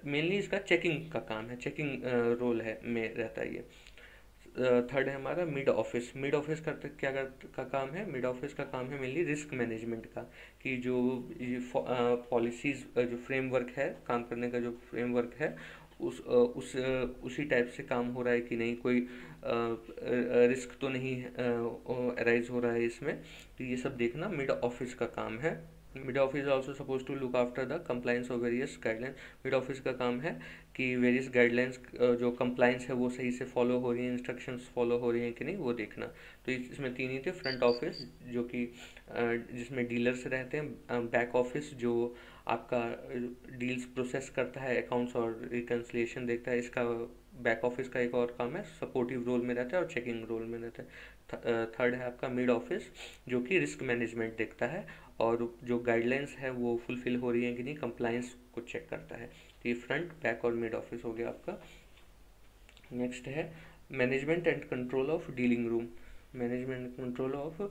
मेनली इसका चेकिंग का काम है, चेकिंग रोल है में रहता है ये। थर्ड है हमारा मिड ऑफिस। मिड ऑफिस का का काम है, मिड ऑफिस का काम है मेनली रिस्क मैनेजमेंट का, कि जो पॉलिसीज जो फ्रेमवर्क है, काम करने का जो फ्रेमवर्क है, उसी टाइप से काम हो रहा है कि नहीं, कोई रिस्क तो नहीं अराइज हो रहा है इसमें। तो ये सब देखना मिड ऑफिस का काम है। Mid office also suppose to look after the compliance of various guidelines. Mid office का काम है कि वेरियस गाइडलाइंस जो कंप्लाइंस है वो सही से फॉलो हो रही है, इंस्ट्रक्शंस फॉलो हो रही हैं कि नहीं, वो देखना। तो इसमें तीन ही थे, फ्रंट ऑफिस जो कि जिसमें डीलर्स रहते हैं, बैक ऑफिस जो आपका डील्स प्रोसेस करता है, अकाउंट्स और रिकन्सिलिएशन देखता है, इसका बैक ऑफिस का एक और काम है, सपोर्टिव रोल में रहता है और चेकिंग रोल में रहता है। थर्ड है आपका मिड ऑफिस जो कि रिस्क मैनेजमेंट देखता है और जो गाइडलाइंस है वो फुलफिल हो रही है कि नहीं, कंप्लाइंस को चेक करता है। तो ये फ्रंट, बैक और मिड ऑफिस हो गया आपका। नेक्स्ट है management and control of dealing room. Management and control of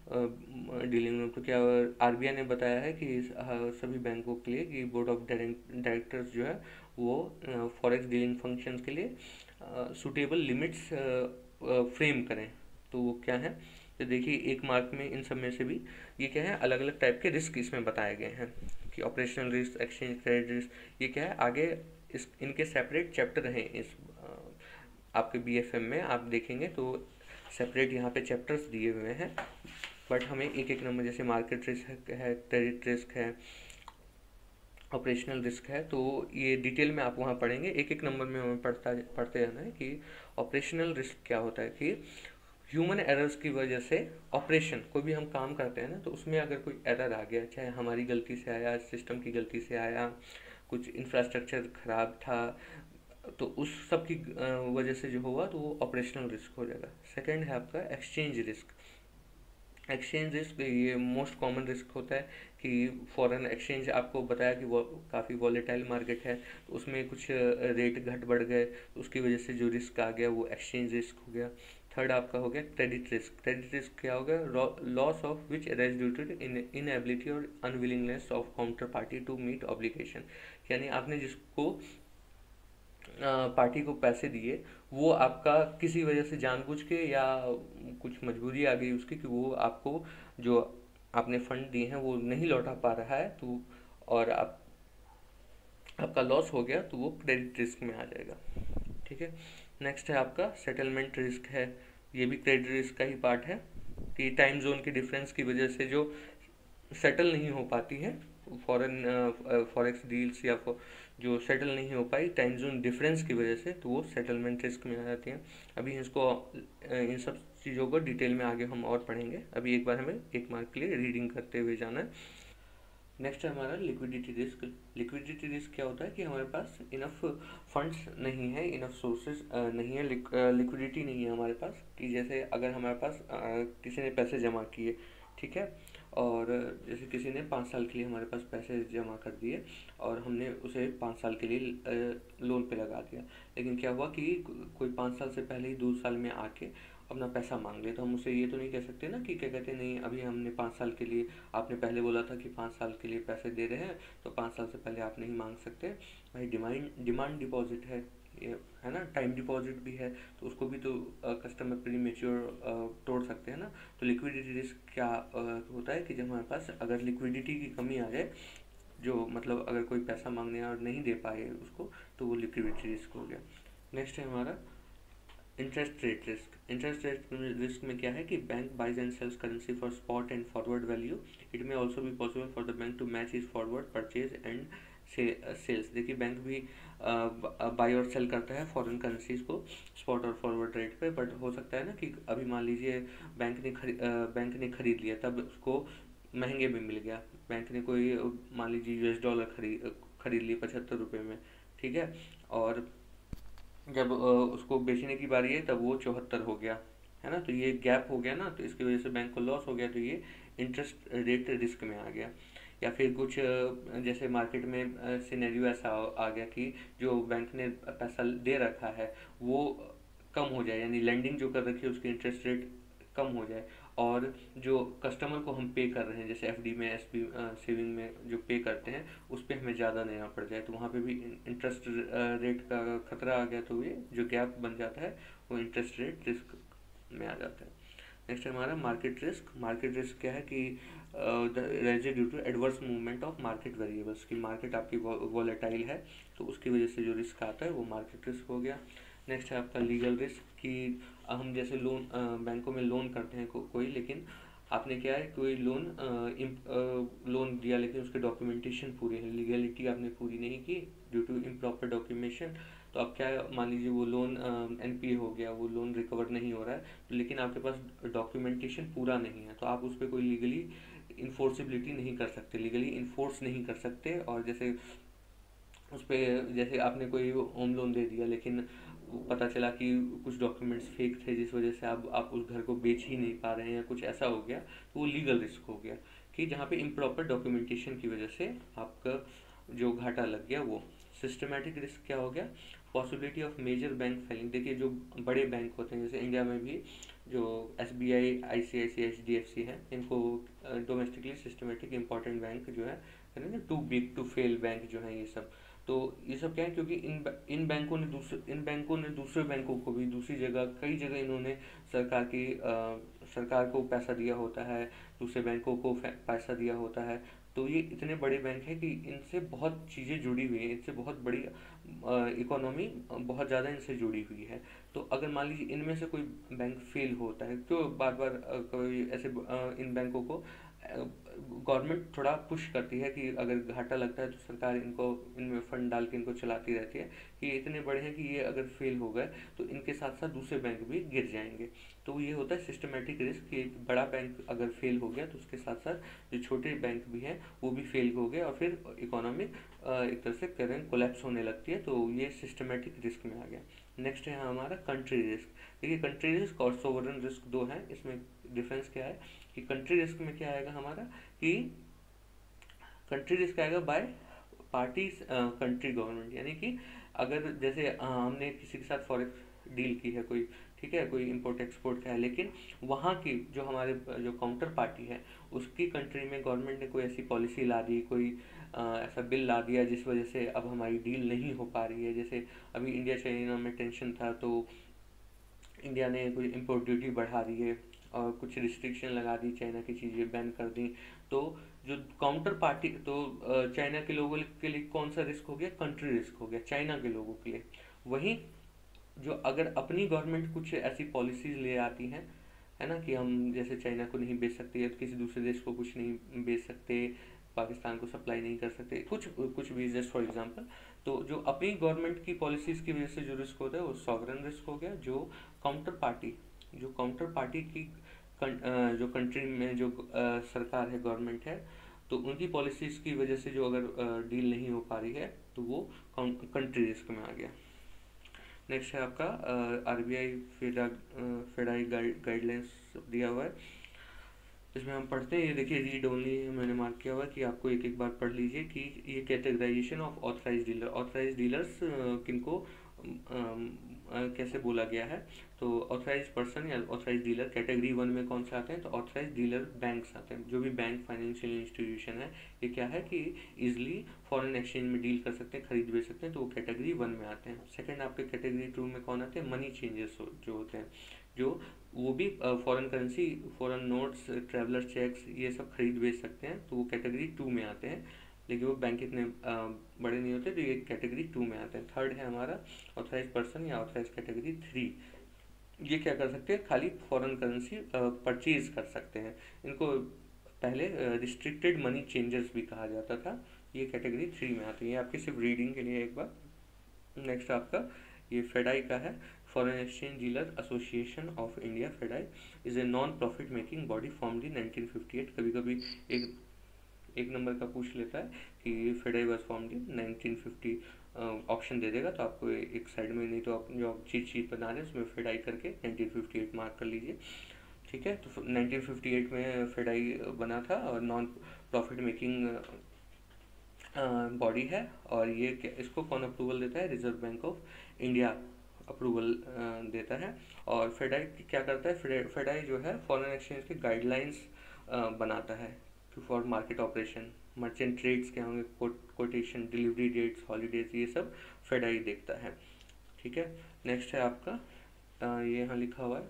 dealing room, तो क्या आरबीआई ने बताया है कि सभी बैंकों के लिए कि बोर्ड ऑफ डायरेक्टर्स जो है वो फॉरेक्स डीलिंग फंक्शंस के लिए सुटेबल लिमिट्स फ्रेम करें। तो वो क्या है, तो देखिए एक मार्क में इन सब में से भी ये क्या है, अलग अलग टाइप के रिस्क इसमें बताए गए हैं कि operational risk, exchange credit risk, ये क्या है आगे इस इनके सेपरेट चैप्टर हैं इस आपके बीएफएम में आप देखेंगे तो सेपरेट यहाँ पे चैप्टर्स दिए हुए हैं। बट हमें एक एक नंबर, जैसे मार्केट रिस्क है, क्रेडिट रिस्क है, ऑपरेशनल रिस्क है, तो ये डिटेल में आप वहाँ पढ़ेंगे। एक एक नंबर में हमें पढ़ते जाना है कि ऑपरेशनल रिस्क क्या होता है, कि ह्यूमन एरर्स की वजह से ऑपरेशन, कोई भी हम काम करते हैं ना, तो उसमें अगर कोई एरर आ गया, चाहे हमारी गलती से आया, सिस्टम की गलती से आया, कुछ इंफ्रास्ट्रक्चर खराब था, तो उस सब की वजह से जो हुआ तो वो ऑपरेशनल रिस्क हो जाएगा। सेकंड है आपका एक्सचेंज रिस्क। एक्सचेंज रिस्क ये मोस्ट कॉमन रिस्क होता है कि फॉरेन एक्सचेंज, आपको बताया कि वो काफ़ी वॉलेटाइल मार्केट है, तो उसमें कुछ रेट घट बढ़ गए, तो उसकी वजह से जो रिस्क आ गया वो एक्सचेंज रिस्क हो गया। थर्ड आपका हो गया क्रेडिट रिस्क। क्रेडिट रिस्क क्या हो गया, loss of which arise due to inability और unwillingness of counter party to meet obligation. यानी आपने जिसको पार्टी को पैसे दिए, वो आपका किसी वजह से जानबूझ के या कुछ मजबूरी आ गई उसकी कि वो आपको जो आपने फंड दिए हैं वो नहीं लौटा पा रहा है, तो और आपका लॉस हो गया, तो वो क्रेडिट रिस्क में आ जाएगा। ठीक है। नेक्स्ट है आपका सेटलमेंट रिस्क है। ये भी क्रेडिट रिस्क का ही पार्ट है कि टाइम जोन के डिफरेंस की वजह से जो सेटल नहीं हो पाती है फॉरेन फॉरेक्स डील्स, या जो सेटल नहीं हो पाई टाइम जोन डिफरेंस की वजह से, तो वो सेटलमेंट रिस्क में आ जाती हैं। अभी इसको इन सब चीज़ों को डिटेल में आगे हम और पढ़ेंगे। अभी एक बार हमें एक मार्क के लिए रीडिंग करते हुए जाना है। नेक्स्ट है हमारा लिक्विडिटी रिस्क। लिक्विडिटी रिस्क क्या होता है कि हमारे पास इनफ फंड्स नहीं है, इनफ सोर्सेज नहीं है, लिक्विडिटी नहीं है हमारे पास, कि जैसे अगर हमारे पास किसी ने पैसे जमा किए, ठीक है, और जैसे किसी ने 5 साल के लिए हमारे पास पैसे जमा कर दिए और हमने उसे 5 साल के लिए लोन पे लगा दिया, लेकिन क्या हुआ कि कोई 5 साल से पहले ही 2 साल में आके अपना पैसा मांग ले, तो हम उसे ये तो नहीं कह सकते ना कि क्या कहते हैं, नहीं अभी हमने 5 साल के लिए, आपने पहले बोला था कि 5 साल के लिए पैसे दे रहे हैं, तो 5 साल से पहले आप नहीं मांग सकते भाई। डिमांड डिपॉजिट है ये, है ना, टाइम डिपॉजिट भी है, तो उसको भी तो कस्टमर प्रीमेच्योर तोड़ सकते हैं ना। तो लिक्विडिटी रिस्क क्या होता है कि जब हमारे पास अगर लिक्विडिटी की कमी आ जाए, जो मतलब अगर कोई पैसा मांगने और नहीं दे पाए उसको, तो वो लिक्विडिटी रिस्क हो गया। नेक्स्ट है हमारा interest rate risk. Interest rate risk में क्या है कि bank buys and sells currency for spot and forward value. It में ऑल्सो भी possible for the bank to match is forward purchase and sales. देखिए बैंक भी बाई और सेल करता है फॉरेन करेंसीज को स्पॉट और फॉरवर्ड रेट पे, बट हो सकता है ना कि अभी मान लीजिए बैंक ने खरीद लिया, तब उसको महंगे में मिल गया। बैंक ने कोई मान लीजिए यूएस डॉलर खरीद लिए 75 रुपये में, ठीक है, और जब उसको बेचने की बारी है तब वो 74 हो गया, है ना, तो ये गैप हो गया ना, तो इसकी वजह से बैंक को लॉस हो गया, तो ये इंटरेस्ट रेट रिस्क में आ गया। या फिर कुछ जैसे मार्केट में सिनेरियो ऐसा आ गया कि जो बैंक ने पैसा दे रखा है वो कम हो जाए, यानी लेंडिंग जो कर रखी है उसकी इंटरेस्ट रेट कम हो जाए, और जो कस्टमर को हम पे कर रहे हैं जैसे एफडी में, एसपी सेविंग में जो पे करते हैं उस पर हमें ज़्यादा देना पड़ जाए, तो वहाँ पे भी इंटरेस्ट रेट का खतरा आ गया, तो ये जो गैप बन जाता है वो इंटरेस्ट रेट रिस्क में आ जाता है। नेक्स्ट है हमारा मार्केट रिस्क। मार्केट रिस्क क्या है कि rise due to adverse movement of market variables, की मार्केट आपकी वॉलेटाइल है तो उसकी वजह से जो रिस्क आता है वो मार्केट रिस्क हो गया। नेक्स्ट है आपका लीगल रिस्क, कि हम जैसे लोन बैंकों में लोन करते हैं कोई, लेकिन आपने क्या है कोई लोन दिया लेकिन उसके डॉक्यूमेंटेशन पूरे हैं, लीगलिटी आपने पूरी नहीं की ड्यू टू इम्प्रॉपर डॉक्यूमेंटेशन, तो अब क्या है, मान लीजिए वो लोन एनपीए हो गया, वो लोन रिकवर नहीं हो रहा है, तो लेकिन आपके पास डॉक्यूमेंटेशन पूरा नहीं है, तो आप उस पर कोई लीगली इन्फोर्सिबिलिटी नहीं कर सकते, लीगली इन्फोर्स नहीं कर सकते। और जैसे उस पर जैसे आपने कोई होम लोन दे दिया लेकिन पता चला कि कुछ डॉक्यूमेंट्स फेक थे जिस वजह से आप उस घर को बेच ही नहीं पा रहे हैं या कुछ ऐसा हो गया, तो वो लीगल रिस्क हो गया, कि जहाँ पे इम्प्रॉपर डॉक्यूमेंटेशन की वजह से आपका जो घाटा लग गया वो। सिस्टमेटिक रिस्क क्या हो गया, possibility of major bank failing. देखिए जो बड़े बैंक होते हैं जैसे इंडिया में भी जो एसबीआई, आईसीआईसीआई, एचडीएफसी है, इनको डोमेस्टिकली सिस्टमेटिक इंपॉर्टेंट बैंक जो है ना, too big to fail bank जो है ये सब, तो ये सब क्या है क्योंकि इन बैंकों ने दूसरे बैंकों को भी दूसरी जगह कई जगह इन्होंने सरकार को पैसा दिया होता है, दूसरे बैंकों को पैसा दिया होता है, तो ये इतने बड़े बैंक हैं कि इनसे बहुत चीज़ें जुड़ी हुई हैं, इनसे बहुत बड़ी इकोनॉमी बहुत ज़्यादा इनसे जुड़ी हुई है। तो अगर मान लीजिए इनमें से कोई बैंक फेल होता है तो बार बार कोई ऐसे इन बैंकों को गवर्नमेंट थोड़ा पुश करती है कि अगर घाटा लगता है तो सरकार इनको इनमें फंड डाल के इनको चलाती रहती है, कि ये इतने बड़े हैं कि ये अगर फेल हो गए तो इनके साथ साथ दूसरे बैंक भी गिर जाएंगे। तो ये होता है सिस्टमेटिक रिस्क, कि एक बड़ा बैंक अगर फेल हो गया तो उसके साथ साथ जो छोटे बैंक भी हैं वो भी फेल हो गए और फिर इकोनॉमी एक तरह से करेंट कोलैप्स होने लगती है, तो ये सिस्टमेटिक रिस्क में आ गया। नेक्स्ट है हमारा कंट्री रिस्क। देखिए कंट्री रिस्क और सोवरेन रिस्क दो हैं, इसमें डिफरेंस क्या है कि कंट्री रिस्क में क्या आएगा हमारा कि कंट्री रिस्क आएगा बाय पार्टीज कंट्री गवर्नमेंट, यानी कि अगर जैसे हमने किसी के साथ फॉरेक्स डील की है कोई, ठीक है, कोई इंपोर्ट एक्सपोर्ट का है, लेकिन वहाँ की जो हमारे जो काउंटर पार्टी है उसकी कंट्री में गवर्नमेंट ने कोई ऐसी पॉलिसी ला दी, कोई ऐसा बिल ला दिया जिस वजह से अब हमारी डील नहीं हो पा रही है। जैसे अभी इंडिया चाइना में टेंशन था तो इंडिया ने कोई इम्पोर्ट ड्यूटी बढ़ा दी है और कुछ रिस्ट्रिक्शन लगा दी, चाइना की चीज़ें बैन कर दी, तो जो काउंटर पार्टी, तो चाइना के लोगों के लिए कौन सा रिस्क हो गया, कंट्री रिस्क हो गया चाइना के लोगों के लिए। वहीं जो अगर अपनी गवर्नमेंट कुछ ऐसी पॉलिसीज ले आती हैं, है ना, कि हम जैसे चाइना को नहीं बेच सकते या किसी दूसरे देश को कुछ नहीं बेच सकते, पाकिस्तान को सप्लाई नहीं कर सकते, कुछ कुछ भी जस्ट फॉर एग्जांपल, तो जो अपनी गवर्नमेंट की पॉलिसीज़ की वजह से जो रिस्क होता है वो सॉवरन रिस्क हो गया। जो काउंटर पार्टी की जो कंट्री में जो सरकार है, गवर्नमेंट है, तो उनकी पॉलिसीज़ की वजह से जो अगर डील नहीं हो पा रही है तो वो कंट्री रिस्क में आ गया। नेक्स्ट है आपका आरबीआई फेडाई गाइडलाइंस दिया हुआ है, इसमें हम पढ़ते हैं, ये देखिए रीड ओनली मैंने मार्क किया हुआ है कि आपको एक एक बार पढ़ लीजिए कि ये categorisation of authorise dealer, authorise dealers किनको कैसे बोला गया है, तो ऑथराइज पर्सन या ऑथराइज डीलर कैटेगरी 1 में कौन से आते हैं, तो ऑथराइज डीलर बैंक्स आते हैं, जो भी बैंक फाइनेंशियल इंस्टीट्यूशन है, ये क्या है कि इजिली फॉरेन एक्सचेंज में डील कर सकते हैं, खरीद बेच सकते हैं, तो वो कैटेगरी 1 में आते हैं। सेकंड आपके कैटेगरी 2 में कौन आते हैं, मनी चेंजर्स जो होते हैं, जो वो भी foreign currency, foreign notes, traveller cheques, ये सब खरीद बेच सकते हैं, तो वो कैटेगरी 2 में आते हैं, लेकिन वो बैंक इतने बड़े नहीं होते, तो ये कैटेगरी 2 में आते हैं। थर्ड है हमारा ऑथराइज पर्सन या ऑथराइज कैटेगरी 3, ये क्या कर सकते हैं, खाली फॉरेन करेंसी परचेज कर सकते हैं, इनको पहले रिस्ट्रिक्टेड मनी चेंजर्स भी कहा जाता था, ये कैटेगरी 3 में आते हैं। ये आपकी सिर्फ रीडिंग के लिए एक बार। नेक्स्ट आपका ये फेडाई का है, foreign exchange dealer association of India. FEDAI is a non profit making body formed in 1958। कभी कभी एक नंबर का पूछ लेता है कि FEDAI was formed in 1950, option दे देगा तो आपको एक साइड में, नहीं तो आप जो चीट शीट बना रहे हैं उसमें फेडाई करके 1958 मार्क कर लीजिए, ठीक है। तो 1958 में फेडाई बना था और नॉन प्रॉफिट मेकिंग बॉडी है, और ये इसको कौन अप्रूवल देता है, reserve bank of India approval देता है। और फेडाई क्या करता है, फेडाई जो है फॉरेन एक्सचेंज के गाइडलाइंस बनाता है for market operation. Merchant trades क्या होंगे, कोटेशन, डिलीवरी डेट्स, हॉलीडेज, ये सब फेडाई देखता है। ठीक है, नेक्स्ट है आपका ये यहाँ लिखा हुआ है,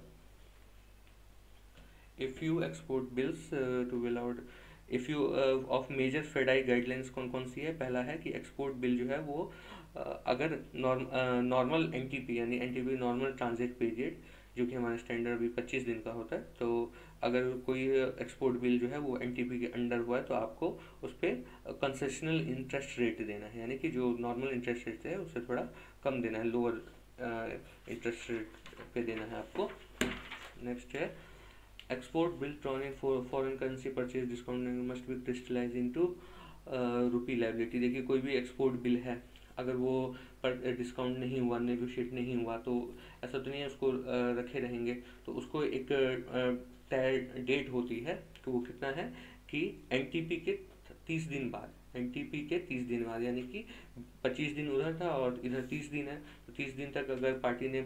if you export bills to be allowed, if you of major FEDAI guidelines कौन कौन सी है। पहला है कि एक्सपोर्ट बिल जो है वो अगर नॉर्मल एनटीपी यानी एनटीपी नॉर्मल ट्रांजिट पीरियड जो कि हमारा स्टैंडर्ड अभी 25 दिन का होता है, तो अगर कोई एक्सपोर्ट बिल जो है वो एनटीपी के अंडर हुआ है तो आपको उस पर कंसेशनल इंटरेस्ट रेट देना है, यानी कि जो नॉर्मल इंटरेस्ट रेट है उससे थोड़ा कम देना है, लोअर इंटरेस्ट रेट पे देना है आपको। नेक्स्ट है export bill drawn in foreign currency purchase discount must be crystallise into rupee liability. देखिए कोई भी एक्सपोर्ट बिल है अगर वो पर डिस्काउंट नहीं हुआ, नेगोशिएट नहीं हुआ, तो ऐसा तो नहीं है उसको रखे रहेंगे, तो उसको एक तय डेट होती है कि वो कितना है कि एनटीपी के 30 दिन बाद, एनटीपी के 30 दिन बाद, यानी कि 25 दिन उधर था और इधर 30 दिन है, तो 30 दिन तक अगर पार्टी ने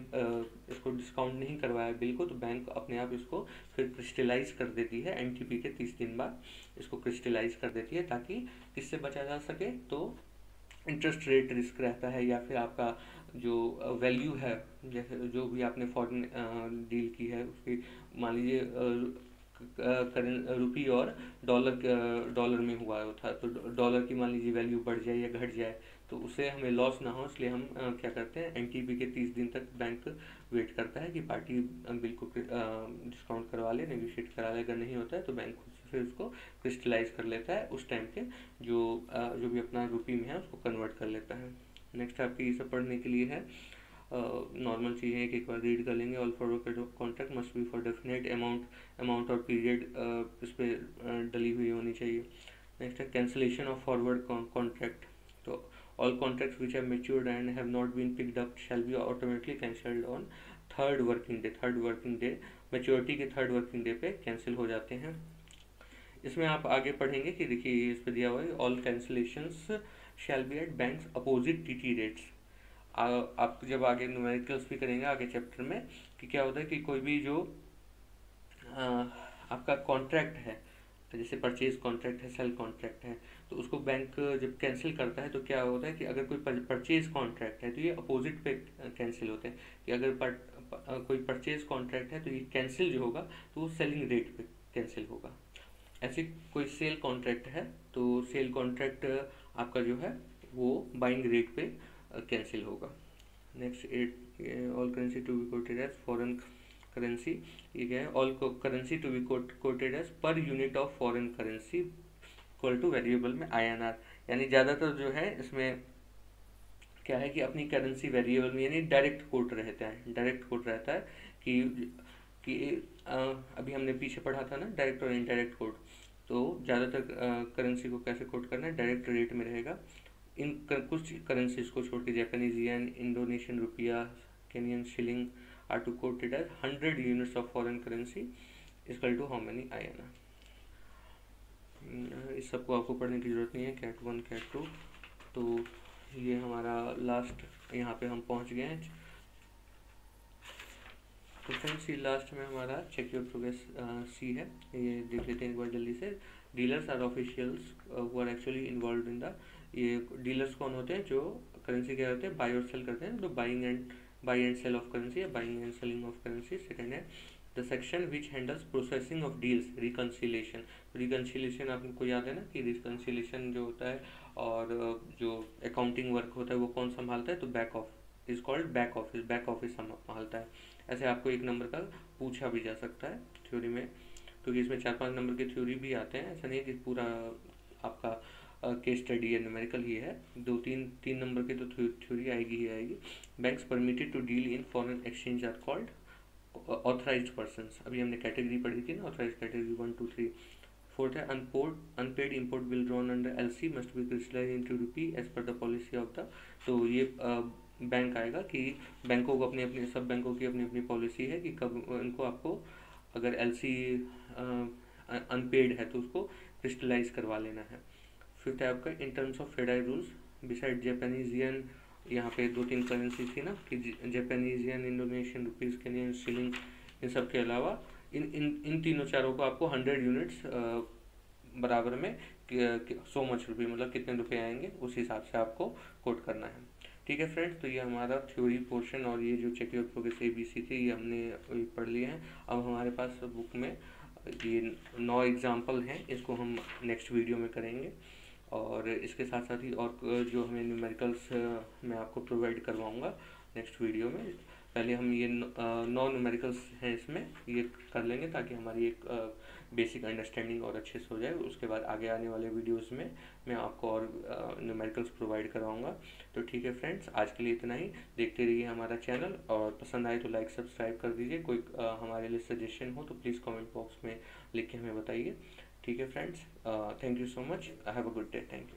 इसको डिस्काउंट नहीं करवाया बिल को, तो बैंक अपने आप इसको फिर क्रिस्टलाइज कर देती है। एनटीपी के 30 दिन बाद इसको क्रिस्टलाइज कर देती है, ताकि किससे बचा जा सके, तो इंटरेस्ट रेट रिस्क रहता है या फिर आपका जो वैल्यू है, जैसे जो भी आपने फॉरेन डील की है उसकी, मान लीजिए रुपी और डॉलर में हुआ था, तो डॉलर की मान लीजिए वैल्यू बढ़ जाए या घट जाए, तो उससे हमें लॉस ना हो, इसलिए हम क्या करते हैं, एनटीपी के 30 दिन तक बैंक वेट करता है कि पार्टी बिल को डिस्काउंट करवा ले, नेगोशिएट करा ले। अगर नहीं होता है तो बैंक खुद से फिर उसको क्रिस्टलाइज कर लेता है, उस टाइम के जो भी अपना रुपी में है उसको कन्वर्ट कर लेता है। नेक्स्ट आपकी ये सब पढ़ने के लिए है, नॉर्मल चीज़ें एक बार रीड कर लेंगे। All forward contract must be for definite amount और पीरियड इस पर डली हुई होनी चाहिए। नेक्स्ट है कैंसिलेशन ऑफ फॉरवर्ड कॉन्ट्रैक्ट, तो all contracts which have matured and have not been picked up shall be automatically cancelled on third working day, maturity के थर्ड वर्किंग डे पे कैंसिल हो जाते हैं। इसमें आप आगे पढ़ेंगे कि देखिए इस पर दिया हुआ है, all cancellations shall be at banks opposite TT rates. आप जब आगे न्यूमेरिकल्स भी करेंगे आगे चैप्टर में, कि क्या होता है कि कोई भी जो आपका कॉन्ट्रैक्ट है, तो जैसे परचेज कॉन्ट्रैक्ट है, सेल कॉन्ट्रैक्ट है, तो उसको बैंक जब कैंसिल करता है तो क्या होता है कि अगर कोई परचेज कॉन्ट्रैक्ट है तो ये अपोजिट पे कैंसिल होते हैं, कि अगर कोई परचेज कॉन्ट्रैक्ट है तो ये कैंसिल जो होगा तो वो सेलिंग रेट पे कैंसिल होगा। ऐसे कोई सेल कॉन्ट्रैक्ट है तो सेल कॉन्ट्रैक्ट आपका जो है वो बाइंग रेट पे कैंसिल होगा। Next all currency to be quoted as foreign currency, ये क्या है, all currency to be quoted as per unit of foreign currency equal to variable में INR, यानी ज़्यादातर जो है इसमें क्या है कि अपनी करेंसी वेरिएबल में, यानी डायरेक्ट कोट रहता है कि अभी हमने पीछे पढ़ा था ना डायरेक्ट और इनडायरेक्ट कोट, तो ज़्यादातर करेंसी को कैसे कोट करना है, डायरेक्ट रेट में रहेगा। कुछ करेंसीज को छोड़ के जापानीज येन, इंडोनेशियन रुपया, Kenyan shilling are to quoted as 100 units of foreign currency equal to how many INR। इस सबको आपको पढ़ने की जरूरत नहीं है, कैट 1 कैट 2। तो ये हमारा लास्ट, यहाँ पे हम पहुँच गए हैं। तो फ्रेंड्स ये लास्ट में हमारा चेक योर प्रोग्रेस सी है, ये देख लेते हैं एक बार जल्दी से। Dealers are officials who are actually involve in the, ये डीलर्स कौन होते हैं, जो करेंसी क्या होते हैं, बाई और सेल करते हैं, तो buy and sell of currency या buying and selling of currency. Second है the section which handles processing of deals, reconciliation. Reconciliation आपको याद है ना कि रिकन्सिलेशन जो होता है और जो अकाउंटिंग वर्क होता है वो कौन संभालता है, तो back of is called back office संभालता है। ऐसे आपको एक नंबर का पूछा भी जा सकता है थ्योरी में, क्योंकि इसमें 4-5 नंबर के थ्योरी भी आते हैं, ऐसा नहीं है कि पूरा आपका केस स्टडी या न्यूमेरिकल ही है, 2-3 नंबर के तो थ्योरी आएगी ही आएगी। Banks permitted to deal in foreign exchange are called authorised persons, अभी हमने कैटेगरी पढ़ी थी ना, ऑथराइज्ड कैटेगरी 1 2 3। फोर्थ है unpaid import bill drawn under LC must be crystallise into rupee as per the policy of the, तो ये बैंक आएगा कि बैंकों को अपनी सब बैंकों की अपनी पॉलिसी है कि कब इनको आपको अगर LC अनपेड है तो उसको क्रिस्टलाइज करवा लेना है। फिफ्थ है आपका in terms of FEDAI rules beside Japanese yen यहाँ पे 2-3 करेंसी थी ना कि Japanese yen, Indonesian rupees, Kenyan shilling, इन सब के अलावा इन तीनों चारों को आपको 100 यूनिट्स बराबर में सो मच रुपये, मतलब कितने रुपए आएंगे उस हिसाब से आपको कोट करना है। ठीक है फ्रेंड्स, तो ये हमारा थ्योरी पोर्शन और ये जो चेक योर प्रोग्रेस ABC थी ये हमने पढ़ लिए हैं। अब हमारे पास बुक में ये 9 एग्जाम्पल हैं, इसको हम नेक्स्ट वीडियो में करेंगे। और इसके साथ साथ ही और जो हमें न्यूमेरिकल्स मैं आपको प्रोवाइड करवाऊँगा नेक्स्ट वीडियो में। पहले हम ये 9 न्यूमेरिकल्स हैं इसमें ये कर लेंगे ताकि हमारी एक बेसिक अंडरस्टैंडिंग और अच्छे से हो जाए। उसके बाद आगे आने वाले वीडियोस में मैं आपको और न्यूमेरिकल्स प्रोवाइड करवाऊँगा। तो ठीक है फ्रेंड्स, आज के लिए इतना ही। देखते रहिए हमारा चैनल, और पसंद आए तो लाइक सब्सक्राइब कर दीजिए। कोई हमारे लिए सजेशन हो तो प्लीज़ कमेंट बॉक्स में लिख के हमें बताइए। ठीक है friends, thank you so much, have a good day, thank you.